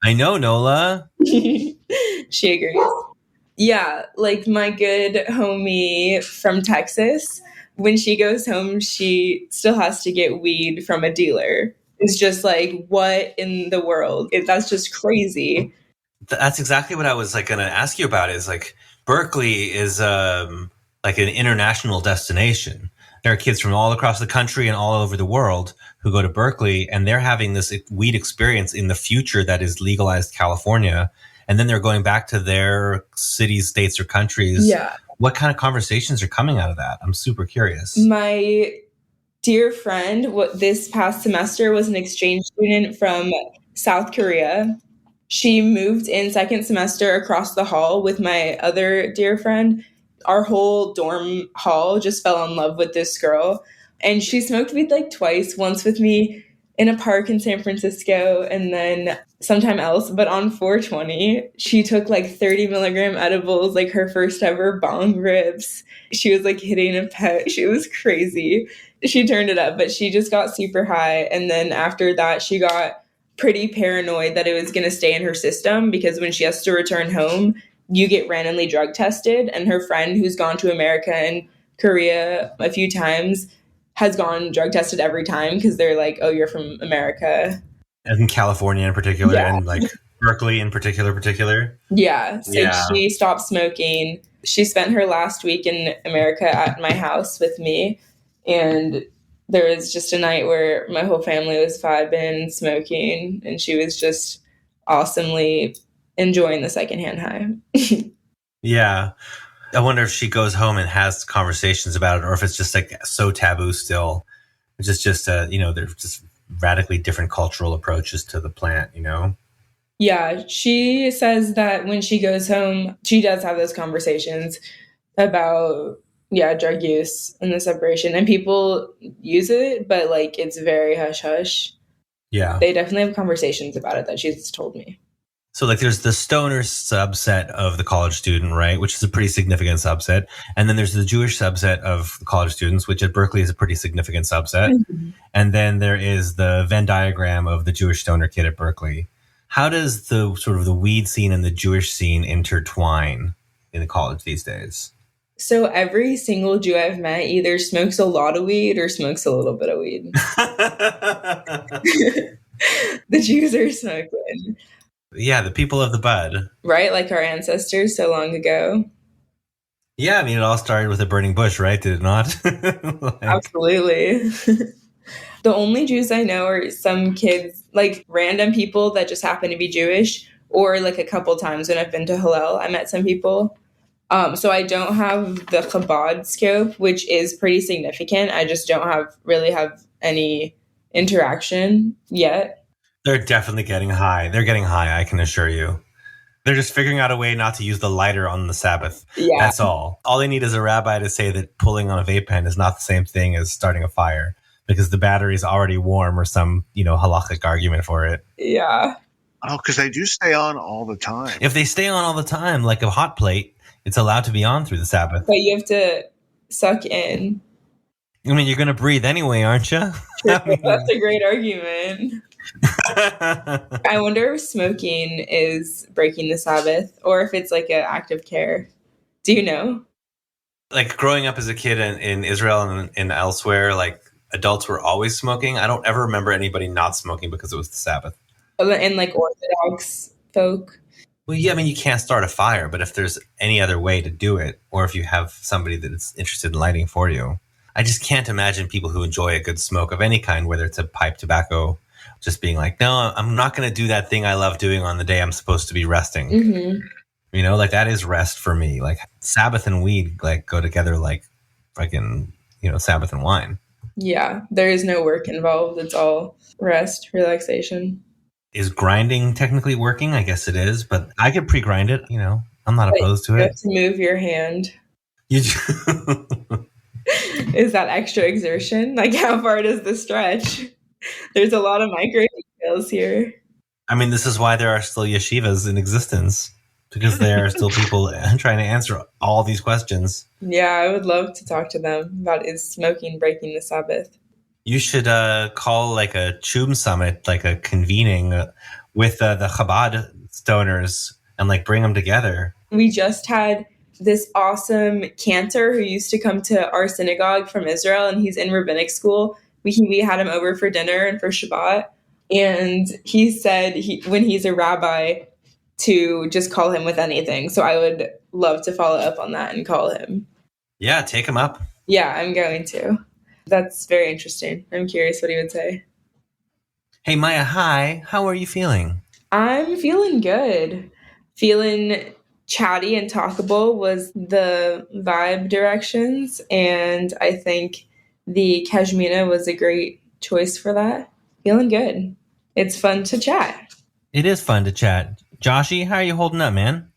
I know, Nola. She agrees. Yeah, like my good homie from Texas, when she goes home, she still has to get weed from a dealer. It's just like, what in the world? That's just crazy. That's exactly what I was like going to ask you about. Is like Berkeley is like an international destination. There are kids from all across the country and all over the world who go to Berkeley, and they're having this weed experience in the future that is legalized California. And then they're going back to their cities, states, or countries. Yeah. What kind of conversations are coming out of that? I'm super curious. My dear friend, this past semester was an exchange student from South Korea. She moved in second semester across the hall with my other dear friend. Our whole dorm hall just fell in love with this girl. And she smoked weed like twice, once with me in a park in San Francisco and then sometime else. But on 420, she took like 30 milligram edibles, like her first ever bong rips. She was like hitting a pet. She was crazy. She turned it up, but she just got super high. And then after that, she got pretty paranoid that it was going to stay in her system because when she has to return home, you get randomly drug tested. And her friend who's gone to America and Korea a few times has gone drug tested every time because they're like, oh, you're from America. And in California in particular, Yeah. and like Berkeley in particular. Yeah. So she stopped smoking. She spent her last week in America at my house with me. And there was just a night where my whole family was vibing and smoking. And she was just awesomely enjoying the secondhand high. Yeah. I wonder if she goes home and has conversations about it, or if it's just like so taboo still. It's just there's just radically different cultural approaches to the plant, Yeah, she says that when she goes home, she does have those conversations about, drug use and the separation. And people use it, but like it's very hush-hush. Yeah. They definitely have conversations about it that she's told me. So like there's the stoner subset of the college student, right, which is a pretty significant subset. And then there's the Jewish subset of the college students, which at Berkeley is a pretty significant subset. Mm-hmm. And then there is the Venn diagram of the Jewish stoner kid at Berkeley. How does the sort of the weed scene and the Jewish scene intertwine in the college these days? So every single Jew I've met either smokes a lot of weed or smokes a little bit of weed. The Jews are smoking. Yeah, the people of the bud. Right? Like our ancestors so long ago. Yeah, I mean, it all started with a burning bush, right? Did it not? Absolutely. The only Jews I know are some kids, like random people that just happen to be Jewish, or like a couple times when I've been to Hillel, I met some people. So I don't have the Chabad scope, which is pretty significant. I just don't really have any interaction yet. They're definitely getting high. They're getting high, I can assure you. They're just figuring out a way not to use the lighter on the Sabbath. Yeah. That's all. All they need is a rabbi to say that pulling on a vape pen is not the same thing as starting a fire because the battery is already warm or some, halakhic argument for it. Yeah. Oh, because they do stay on all the time. If they stay on all the time, like a hot plate, it's allowed to be on through the Sabbath. But you have to suck in. I mean, you're going to breathe anyway, aren't you? That's a great argument. I wonder if smoking is breaking the Sabbath or if it's like an act of care. Do you know? Like growing up as a kid in Israel and elsewhere, like adults were always smoking. I don't ever remember anybody not smoking because it was the Sabbath. And like Orthodox folk. Well, yeah, I mean, you can't start a fire, but if there's any other way to do it, or if you have somebody that's interested in lighting for you, I just can't imagine people who enjoy a good smoke of any kind, whether it's a pipe, tobacco, just being like, no, I'm not going to do that thing I love doing on the day I'm supposed to be resting. Mm-hmm. Like that is rest for me. Like Sabbath and weed like go together like fucking, Sabbath and wine. Yeah, there is no work involved. It's all rest, relaxation. Is grinding technically working? I guess it is, but I could pre-grind it. I'm not opposed to You have it. to move your hand. You Is that extra exertion? Like, how far does the stretch? There's a lot of micro details here. I mean, this is why there are still yeshivas in existence, because there are still people trying to answer all these questions. Yeah, I would love to talk to them about is smoking breaking the Sabbath. You should call like a Chum summit, like a convening with the Chabad stoners and like bring them together. We just had this awesome cantor who used to come to our synagogue from Israel, and he's in rabbinic school. We had him over for dinner and for Shabbat, and he said when he's a rabbi to just call him with anything. So I would love to follow up on that and call him. Yeah, take him up. Yeah, I'm going to. That's very interesting. I'm curious what he would say. Hey, Maya, hi. How are you feeling? I'm feeling good. Feeling chatty and talkable was the vibe directions, and I think the Kashmina was a great choice for that. Feeling good. It's fun to chat. It is fun to chat. Joshy, how are you holding up, man?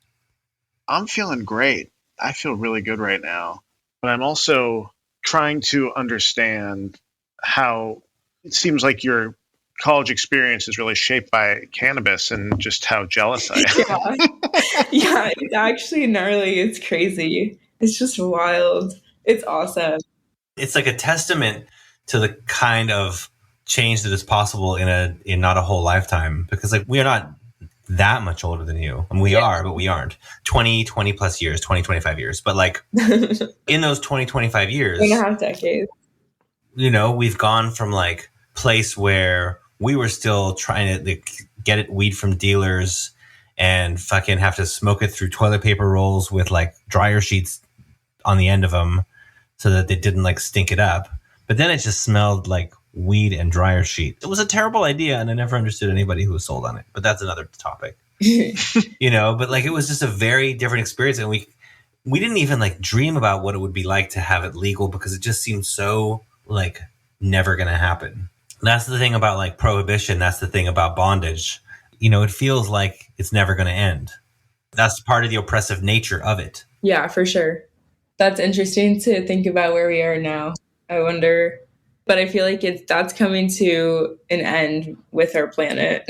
I'm feeling great. I feel really good right now. But I'm also trying to understand how it seems like your college experience is really shaped by cannabis and just how jealous I am. Yeah, it's actually gnarly. It's crazy. It's just wild. It's awesome. It's like a testament to the kind of change that is possible in not a whole lifetime, because like we are not that much older than you. And we are, but we aren't. 20 plus years, 20, 25 years. But like in those 20, 25 years, 2.5 decades. We've gone from like place where we were still trying to like, get weed from dealers and fucking have to smoke it through toilet paper rolls with like dryer sheets on the end of them so that they didn't like stink it up. But then it just smelled like weed and dryer sheet. It was a terrible idea, and I never understood anybody who was sold on it. But that's another topic. But like it was just a very different experience, and we didn't even like dream about what it would be like to have it legal, because it just seemed so like never gonna happen. That's the thing about like prohibition. That's the thing about bondage. It feels like it's never gonna end. That's part of the oppressive nature of it. Yeah, for sure. That's interesting to think about where we are now. I wonder, but I feel like that's coming to an end with our planet.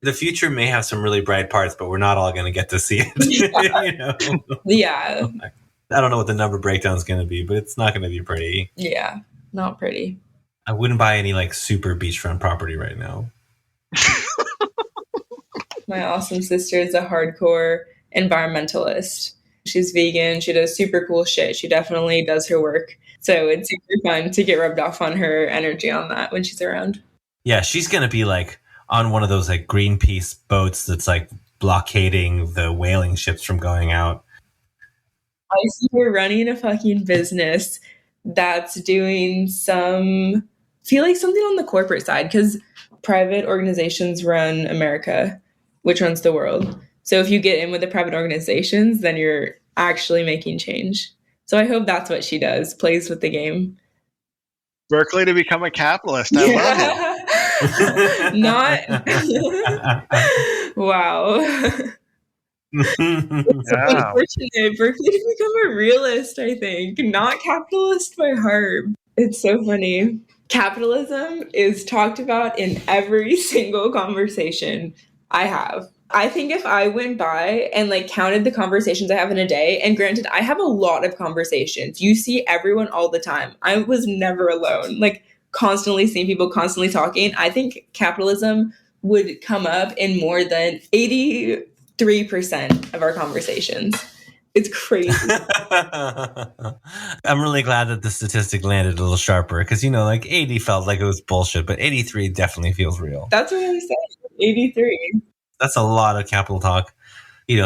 The future may have some really bright parts, but we're not all going to get to see it. Yeah. I don't know what the number breakdown is going to be, but it's not going to be pretty. Yeah, not pretty. I wouldn't buy any like super beachfront property right now. My awesome sister is a hardcore environmentalist. She's vegan. She does super cool shit. She definitely does her work. So it's super fun to get rubbed off on her energy on that when she's around. Yeah, she's going to be like on one of those like Greenpeace boats that's like blockading the whaling ships from going out. I see her running a fucking business that's doing something on the corporate side, because private organizations run America, which runs the world. So if you get in with the private organizations, then you're actually making change. So I hope that's what she does, plays with the game. Berkeley to become a capitalist. I love it. Wow. It's unfortunate. Berkeley to become a realist, I think. Not capitalist by heart. It's so funny. Capitalism is talked about in every single conversation I have. I think if I went by and like counted the conversations I have in a day, and granted, I have a lot of conversations. You see everyone all the time. I was never alone, like constantly seeing people, constantly talking. I think capitalism would come up in more than 83% of our conversations. It's crazy. I'm really glad that the statistic landed a little sharper, because, like 80 felt like it was bullshit, but 83 definitely feels real. That's what I was saying. 83. That's a lot of capital talk.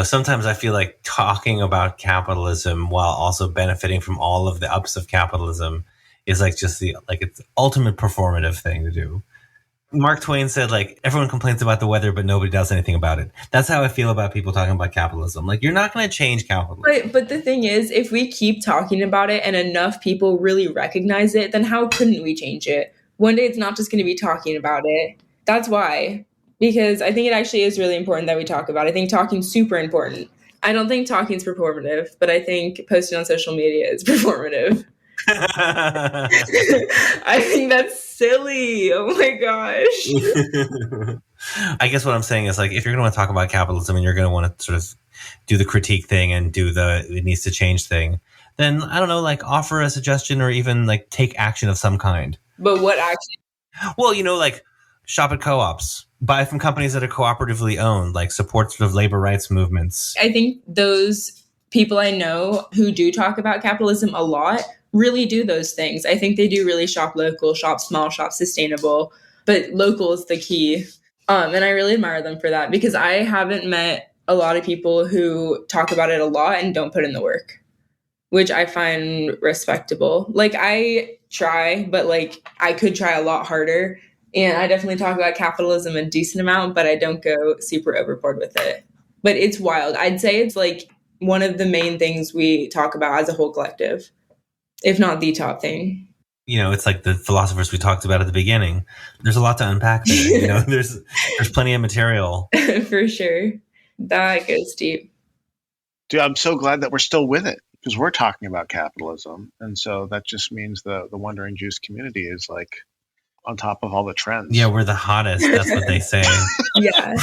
Sometimes I feel like talking about capitalism while also benefiting from all of the ups of capitalism is like just it's the ultimate performative thing to do. Mark Twain said, like, everyone complains about the weather, but nobody does anything about it. That's how I feel about people talking about capitalism. Like, you're not going to change capitalism. But the thing is, if we keep talking about it and enough people really recognize it, then how couldn't we change it? One day it's not just going to be talking about it. That's why. because I think it actually is really important that we talk about. I think talking's super important. I don't think talking's performative, but I think posting on social media is performative. I think that's silly. Oh my gosh. I guess what I'm saying is, like, if you're going to want to talk about capitalism and you're going to want to sort of do the critique thing and do the it needs to change thing, then I don't know, like, offer a suggestion or even like take action of some kind. But what action? Well, like shop at co-ops, buy from companies that are cooperatively owned, like support sort of labor rights movements. I think those people I know who do talk about capitalism a lot really do those things. I think they do really shop local, shop small, shop sustainable, but local is the key. And I really admire them for that, because I haven't met a lot of people who talk about it a lot and don't put in the work, which I find respectable. Like, I try, but like I could try a lot harder. And I definitely talk about capitalism a decent amount, but I don't go super overboard with it. But it's wild. I'd say it's like one of the main things we talk about as a whole collective, if not the top thing. It's like the philosophers we talked about at the beginning. There's a lot to unpack there. There's plenty of material. For sure. That goes deep. Dude, I'm so glad that we're still with it, because we're talking about capitalism. And so that just means the Wandering Juice community is like on top of all the trends. Yeah, we're the hottest. That's what they say. Yeah.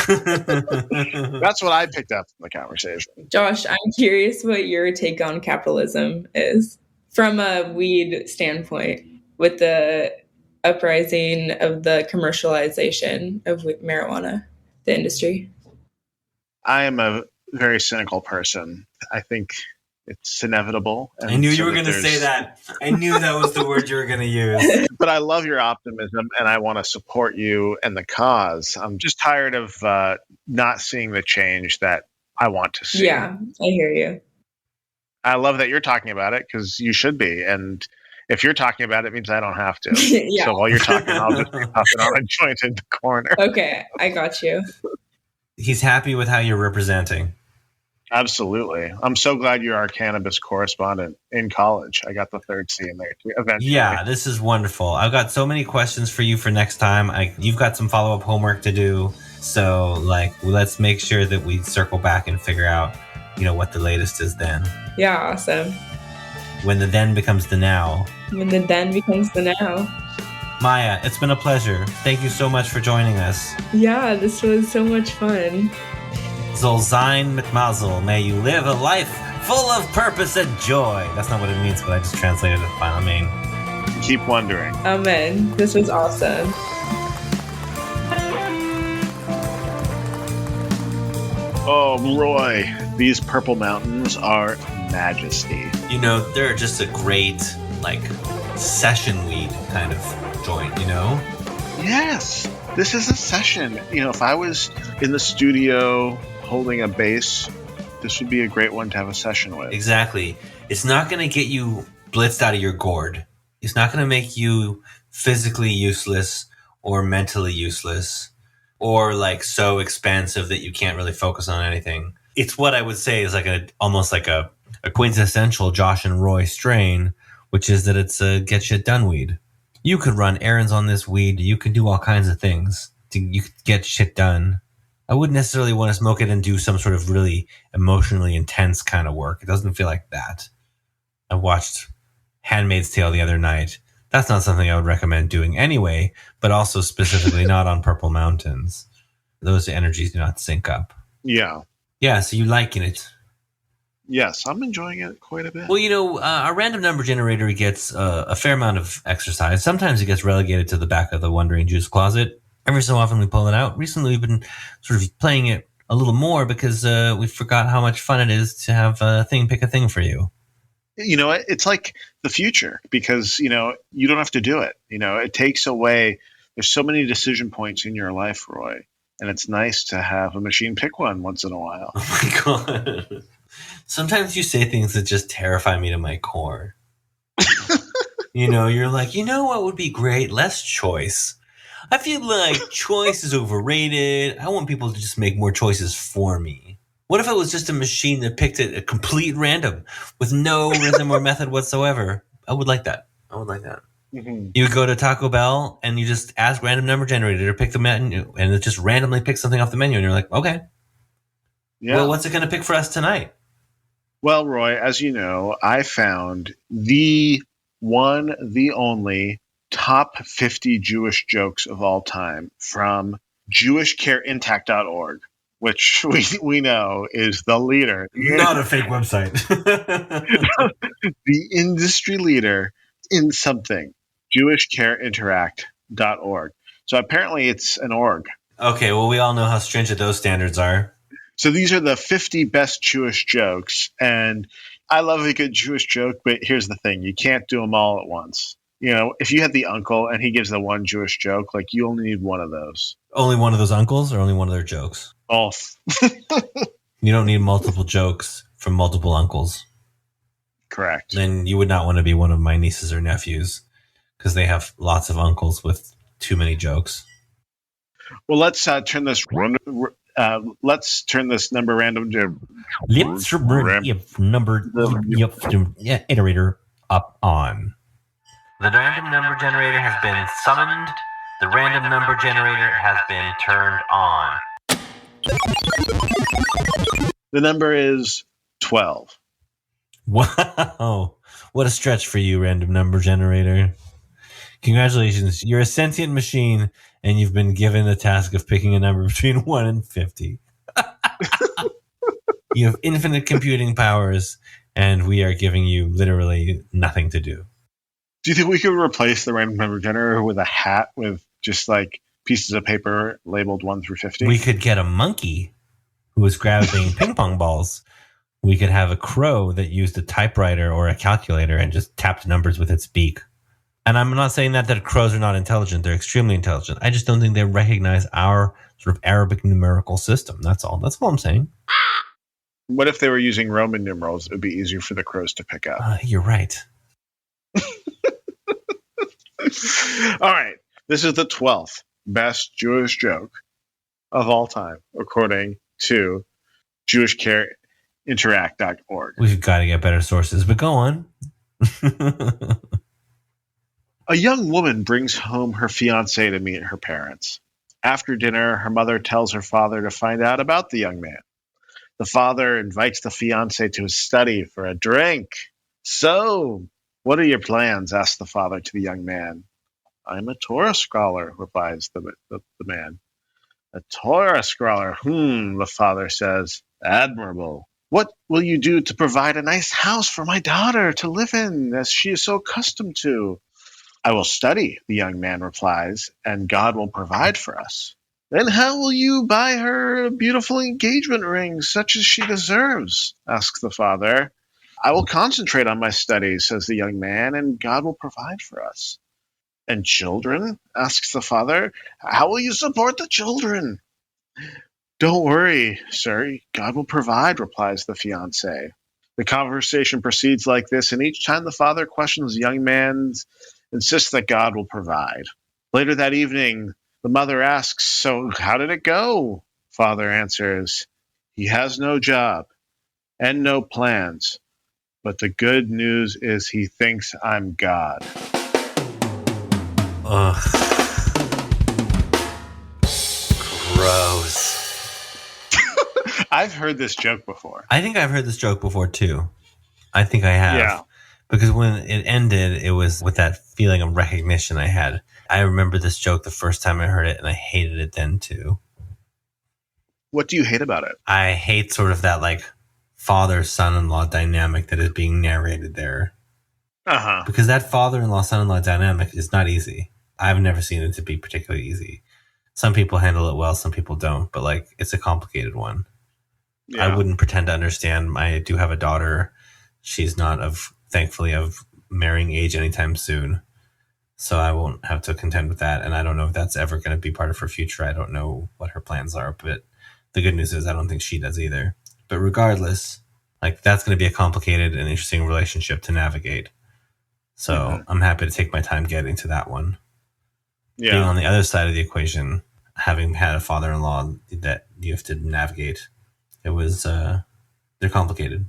That's what I picked up from the conversation. Josh, I'm curious what your take on capitalism is from a weed standpoint, with the uprising of the commercialization of marijuana, the industry. I am a very cynical person. I think it's inevitable. I knew you were going to say that. I knew that was the word you were going to use. But I love your optimism, and I want to support you and the cause. I'm just tired of not seeing the change that I want to see. Yeah, I hear you. I love that you're talking about it, because you should be. And if you're talking about it, it means I don't have to. Yeah. So while you're talking, I'll just be puffing on a joint in the corner. Okay, I got you. He's happy with how you're representing. Absolutely. I'm so glad you're our cannabis correspondent in college. I got the third C in there too, eventually. Yeah, this is wonderful. I've got so many questions for you for next time. You've got some follow-up homework to do. So, let's make sure that we circle back and figure out, what the latest is then. Yeah, awesome. When the then becomes the now. When the then becomes the now. Maya, it's been a pleasure. Thank you so much for joining us. Yeah, this was so much fun. Zol Zayn Mitmazel, may you live a life full of purpose and joy. That's not what it means, but I just translated it fine. I mean, keep wondering. Amen. This was awesome. Oh, Roy, these Purple Mountains are majesty. They're just a great, session weed kind of joint, Yes, this is a session. If I was in the studio holding a bass, this would be a great one to have a session with. Exactly. It's not going to get you blitzed out of your gourd. It's not going to make you physically useless or mentally useless or so expansive that you can't really focus on anything. It's what I would say is almost like a quintessential Josh and Roy strain, which is that it's a get shit done weed. You could run errands on this weed. You could do all kinds of things. You could get shit done. I wouldn't necessarily want to smoke it and do some sort of really emotionally intense kind of work. It doesn't feel like that. I watched Handmaid's Tale the other night. That's not something I would recommend doing anyway, but also specifically not on Purple Mountains. Those energies do not sync up. Yeah. Yeah, so you liking it? Yes, I'm enjoying it quite a bit. Well, our random number generator gets a fair amount of exercise. Sometimes it gets relegated to the back of the Wandering Juice closet. Every so often we pull it out. Recently we've been sort of playing it a little more because we forgot how much fun it is to have a thing pick a thing for you. It's like the future, because, you don't have to do it. It takes away, there's so many decision points in your life, Roy, and it's nice to have a machine pick one once in a while. Oh my God. Sometimes you say things that just terrify me to my core. You're like, what would be great? Less choice. I feel like choice is overrated. I want people to just make more choices for me. What if it was just a machine that picked it at complete random with no rhythm or method whatsoever? I would like that. Mhm. You would go to Taco Bell and you just ask random number generator to pick the menu, and it just randomly picks something off the menu, and you're like, okay, Yeah. well, what's it going to pick for us tonight? Well, Roy, as you know, I found the only top 50 Jewish jokes of all time from JewishCareIntact.org, which we know is the leader. Not a fake website. The industry leader in something. JewishCareInteract.org. So apparently it's an org. Okay, well, we all know how stringent those standards are. So these are the 50 best Jewish jokes. And I love a good Jewish joke, but here's the thing. You can't do them all at once. You know, if you had the uncle and he gives the one Jewish joke, like you only need one of those. Only one of those uncles or only one of their jokes? Both. You don't need multiple jokes from multiple uncles. Correct. Then you would not want to be one of my nieces or nephews because they have lots of uncles with too many jokes. Well, let's turn this number random to number iterator up on. The random number generator has been summoned. The random number generator has been turned on. The number is 12. Wow. What a stretch for you, random number generator. Congratulations. You're a sentient machine, and you've been given the task of picking a number between 1 and 50. You have infinite computing powers, and we are giving you literally nothing to do. Do you think we could replace the random number generator with a hat with just like pieces of paper labeled 1 through 50? We could get a monkey who was grabbing ping pong balls. We could have a crow that used a typewriter or a calculator and just tapped numbers with its beak. And I'm not saying that crows are not intelligent. They're extremely intelligent. I just don't think they recognize our sort of Arabic numerical system. That's all. That's all I'm saying. What if they were using Roman numerals? It would be easier for the crows to pick up. You're right. All right. This is the 12th best Jewish joke of all time, according to JewishCareInteract.org. We've got to get better sources, but go on. A young woman brings home her fiancé to meet her parents. After dinner, her mother tells her father to find out about the young man. The father invites the fiancé to his study for a drink. So, what are your plans? Asks the father to the young man. I'm a Torah scholar, replies the man. A Torah scholar, the father says. Admirable. What will you do to provide a nice house for my daughter to live in, as she is so accustomed to? I will study, the young man replies, and God will provide for us. Then how will you buy her a beautiful engagement ring, such as she deserves? Asks the father. I will concentrate on my studies, says the young man, and God will provide for us. And children? Asks the father. How will you support the children? Don't worry, sir. God will provide, replies the fiancé. The conversation proceeds like this, and each time the father questions the young man, insists that God will provide. Later that evening, the mother asks, so how did it go? Father answers, he has no job and no plans, but the good news is he thinks I'm God. Ugh. Gross. I've heard this joke before. I think I've heard this joke before, too. I think I have. Yeah. Because when it ended, it was with that feeling of recognition I had. I remember this joke the first time I heard it, and I hated it then, too. What do you hate about it? I hate sort of that, like, father-son-in-law dynamic that is being narrated there. Uh-huh. Because that father-in-law, son-in-law dynamic is not easy. I've never seen it to be particularly easy. Some people handle it well, some people don't, but, like, it's a complicated one. Yeah. I wouldn't pretend to understand. I do have a daughter. She's not thankfully of marrying age anytime soon. So I won't have to contend with that. And I don't know if that's ever going to be part of her future. I don't know what her plans are, but the good news is I don't think she does either. But regardless, like that's going to be a complicated and interesting relationship to navigate. So I'm happy to take my time getting to that one. Yeah. Being on the other side of the equation, having had a father-in-law that you have to navigate, it was, they're complicated.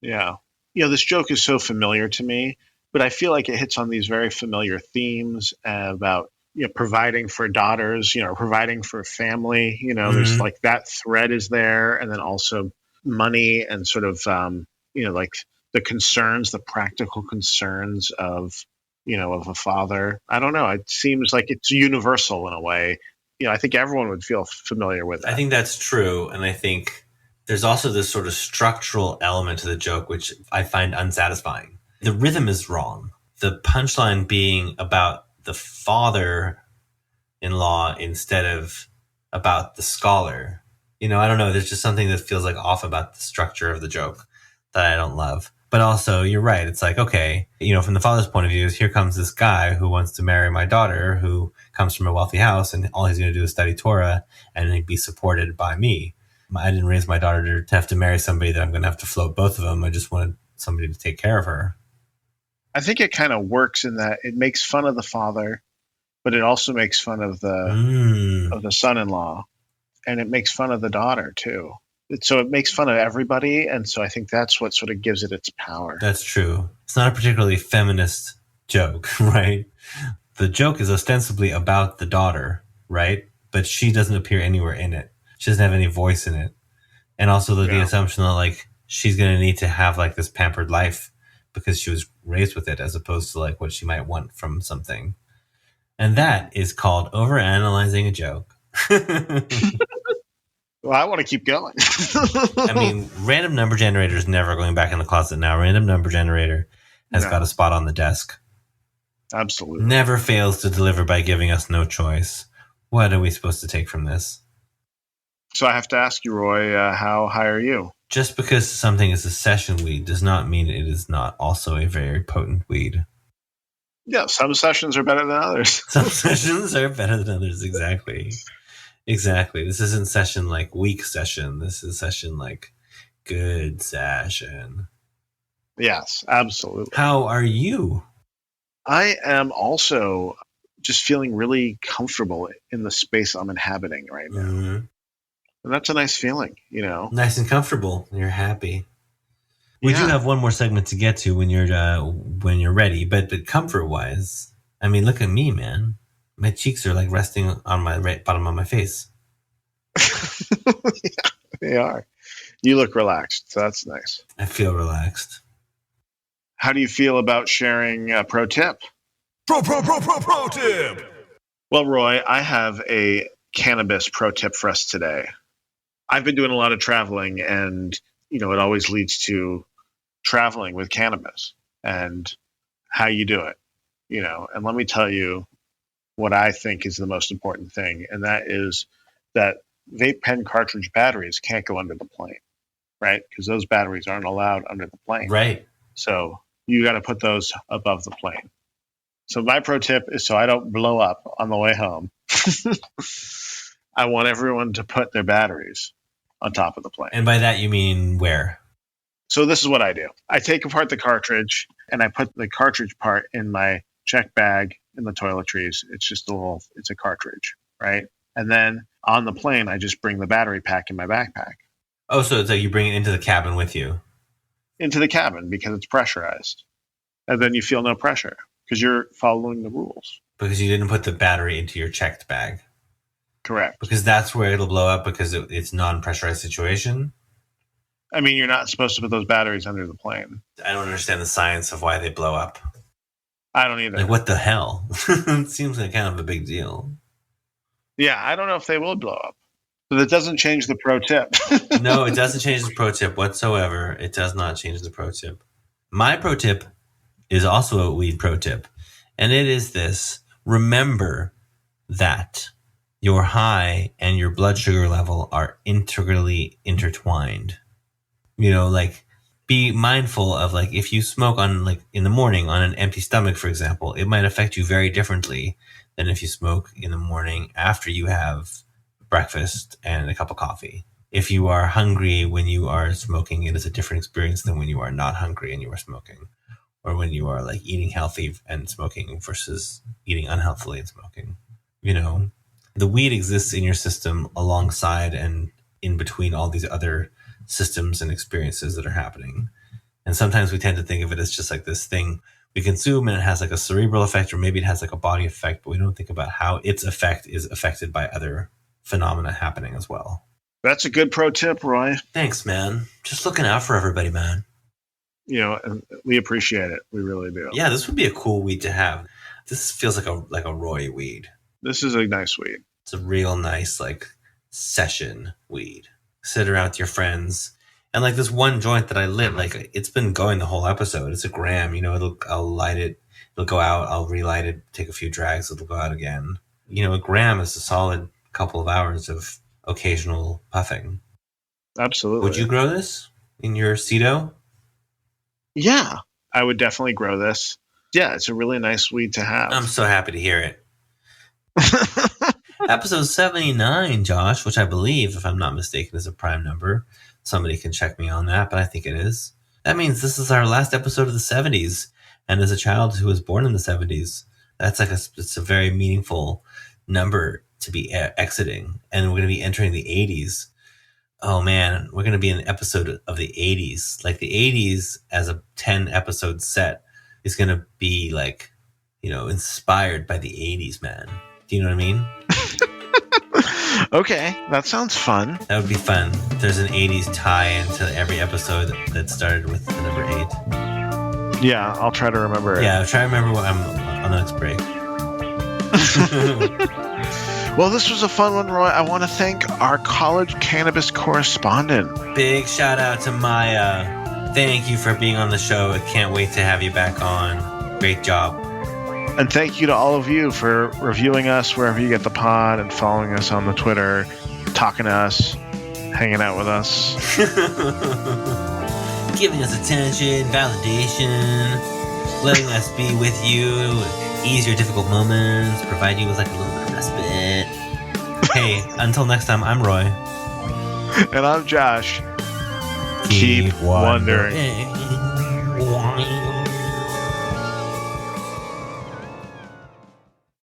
Yeah. You know, this joke is so familiar to me but I feel like it hits on these very familiar themes about providing for daughters, providing for family. There's Mhm. like that thread is there, and then also money and sort of like the concerns, the practical concerns of a father. I don't know. It seems like it's universal in a way. I think everyone would feel familiar with I that. think that's true. And I think there's also this sort of structural element to the joke, which I find unsatisfying. The rhythm is wrong. The punchline being about the father in law instead of about the scholar. I don't know. There's just something that feels like off about the structure of the joke that I don't love. But also, you're right. It's like, okay, from the father's point of view, here comes this guy who wants to marry my daughter who comes from a wealthy house, and all he's going to do is study Torah and he'd be supported by me. I didn't raise my daughter to have to marry somebody that I'm going to have to float both of them. I just wanted somebody to take care of her. I think it kind of works in that it makes fun of the father, but it also makes fun of the son-in-law, and it makes fun of the daughter too. So it makes fun of everybody, and so I think that's what sort of gives it its power. That's true. It's not a particularly feminist joke, right? The joke is ostensibly about the daughter, right? But she doesn't appear anywhere in it. She doesn't have any voice in it. And also the assumption that like she's going to need to have like this pampered life because she was raised with it, as opposed to like what she might want from something. And that is called overanalyzing a joke. Well, I want to keep going. I mean, random number generator is never going back in the closet now. Random number generator has got a spot on the desk. Absolutely. Never fails to deliver by giving us no choice. What are we supposed to take from this? So I have to ask you, Roy, how high are you? Just because something is a session weed does not mean it is not also a very potent weed. Yeah, some sessions are better than others. Some sessions are better than others, exactly. Exactly. This isn't session like weak session. This is session like good session. Yes, absolutely. How are you? I am also just feeling really comfortable in the space I'm inhabiting right now. Mm-hmm. And that's a nice feeling, Nice and comfortable. You're happy. We do have one more segment to get to when you're ready, but comfort-wise, I mean, look at me, man. My cheeks are like resting on my right bottom of my face. Yeah, they are. You look relaxed, so that's nice. I feel relaxed. How do you feel about sharing a pro tip? Pro tip! Well, Roy, I have a cannabis pro tip for us today. I've been doing a lot of traveling, and, it always leads to traveling with cannabis and how you do it, and let me tell you what I think is the most important thing, and that is that vape pen cartridge batteries can't go under the plane, right? Because those batteries aren't allowed under the plane. Right. So you got to put those above the plane. So my pro tip is so I don't blow up on the way home. I want everyone to put their batteries on top of the plane. And by that, you mean where? So this is what I do. I take apart the cartridge and I put the cartridge part in my check bag in the toiletries. It's just it's a cartridge, right? And then on the plane, I just bring the battery pack in my backpack. Oh, so it's like you bring it into the cabin with you? Into the cabin because it's pressurized. And then you feel no pressure because you're following the rules. Because you didn't put the battery into your checked bag. Correct. Because that's where it'll blow up because it's non-pressurized situation? I mean, you're not supposed to put those batteries under the plane. I don't understand the science of why they blow up. I don't either. Like, what the hell? It seems like kind of a big deal. Yeah, I don't know if they will blow up. But it doesn't change the pro tip. No, it doesn't change the pro tip whatsoever. It does not change the pro tip. My pro tip is also a weed pro tip. And it is this. Remember that your high and your blood sugar level are integrally intertwined. Like, be mindful of, like, if you smoke on, like, in the morning on an empty stomach, for example, it might affect you very differently than if you smoke in the morning after you have breakfast and a cup of coffee. If you are hungry when you are smoking, it is a different experience than when you are not hungry and you are smoking. Or when you are, like, eating healthy and smoking versus eating unhealthily and smoking. The weed exists in your system alongside and in between all these other systems and experiences that are happening. And sometimes we tend to think of it as just like this thing we consume and it has like a cerebral effect, or maybe it has like a body effect, but we don't think about how its effect is affected by other phenomena happening as well. That's a good pro tip, Roy. Thanks, man. Just looking out for everybody, man. And we appreciate it. We really do. Yeah, this would be a cool weed to have. This feels like a Roy weed. This is a nice weed. It's a real nice like session weed. Sit around with your friends. And like this one joint that I lit, like it's been going the whole episode. It's a gram, I'll light it, it'll go out, I'll relight it, take a few drags, it'll go out again. A gram is a solid couple of hours of occasional puffing. Absolutely. Would you grow this in your Cedo? Yeah, I would definitely grow this. Yeah, it's a really nice weed to have. I'm so happy to hear it. Episode 79, Josh, which I believe, if I'm not mistaken, is a prime number. Somebody can check me on that, but I think it is. That means this is our last episode of the 70s. And as a child who was born in the 70s, it's a very meaningful number to be exiting. And we're going to be entering the 80s. Oh man, we're going to be in an episode of the 80s. Like the 80s as a 10 episode set is going to be like, inspired by the 80s, man. Do you know what I mean? Okay, that sounds fun. That would be fun. There's an 80s tie into every episode that started with the number 8. Yeah, I'll try to remember it. Yeah, try to remember what I'm on the next break. Well, this was a fun one, Roy. I want to thank our college cannabis correspondent. Big shout out to Maya. Thank you for being on the show. I can't wait to have you back on. Great job. And thank you to all of you for reviewing us wherever you get the pod and following us on the Twitter, talking to us, hanging out with us. Giving us attention, validation, letting us be with you, ease your difficult moments, provide you with like a little bit of respite. Hey, until next time, I'm Roy. And I'm Josh. Keep wondering.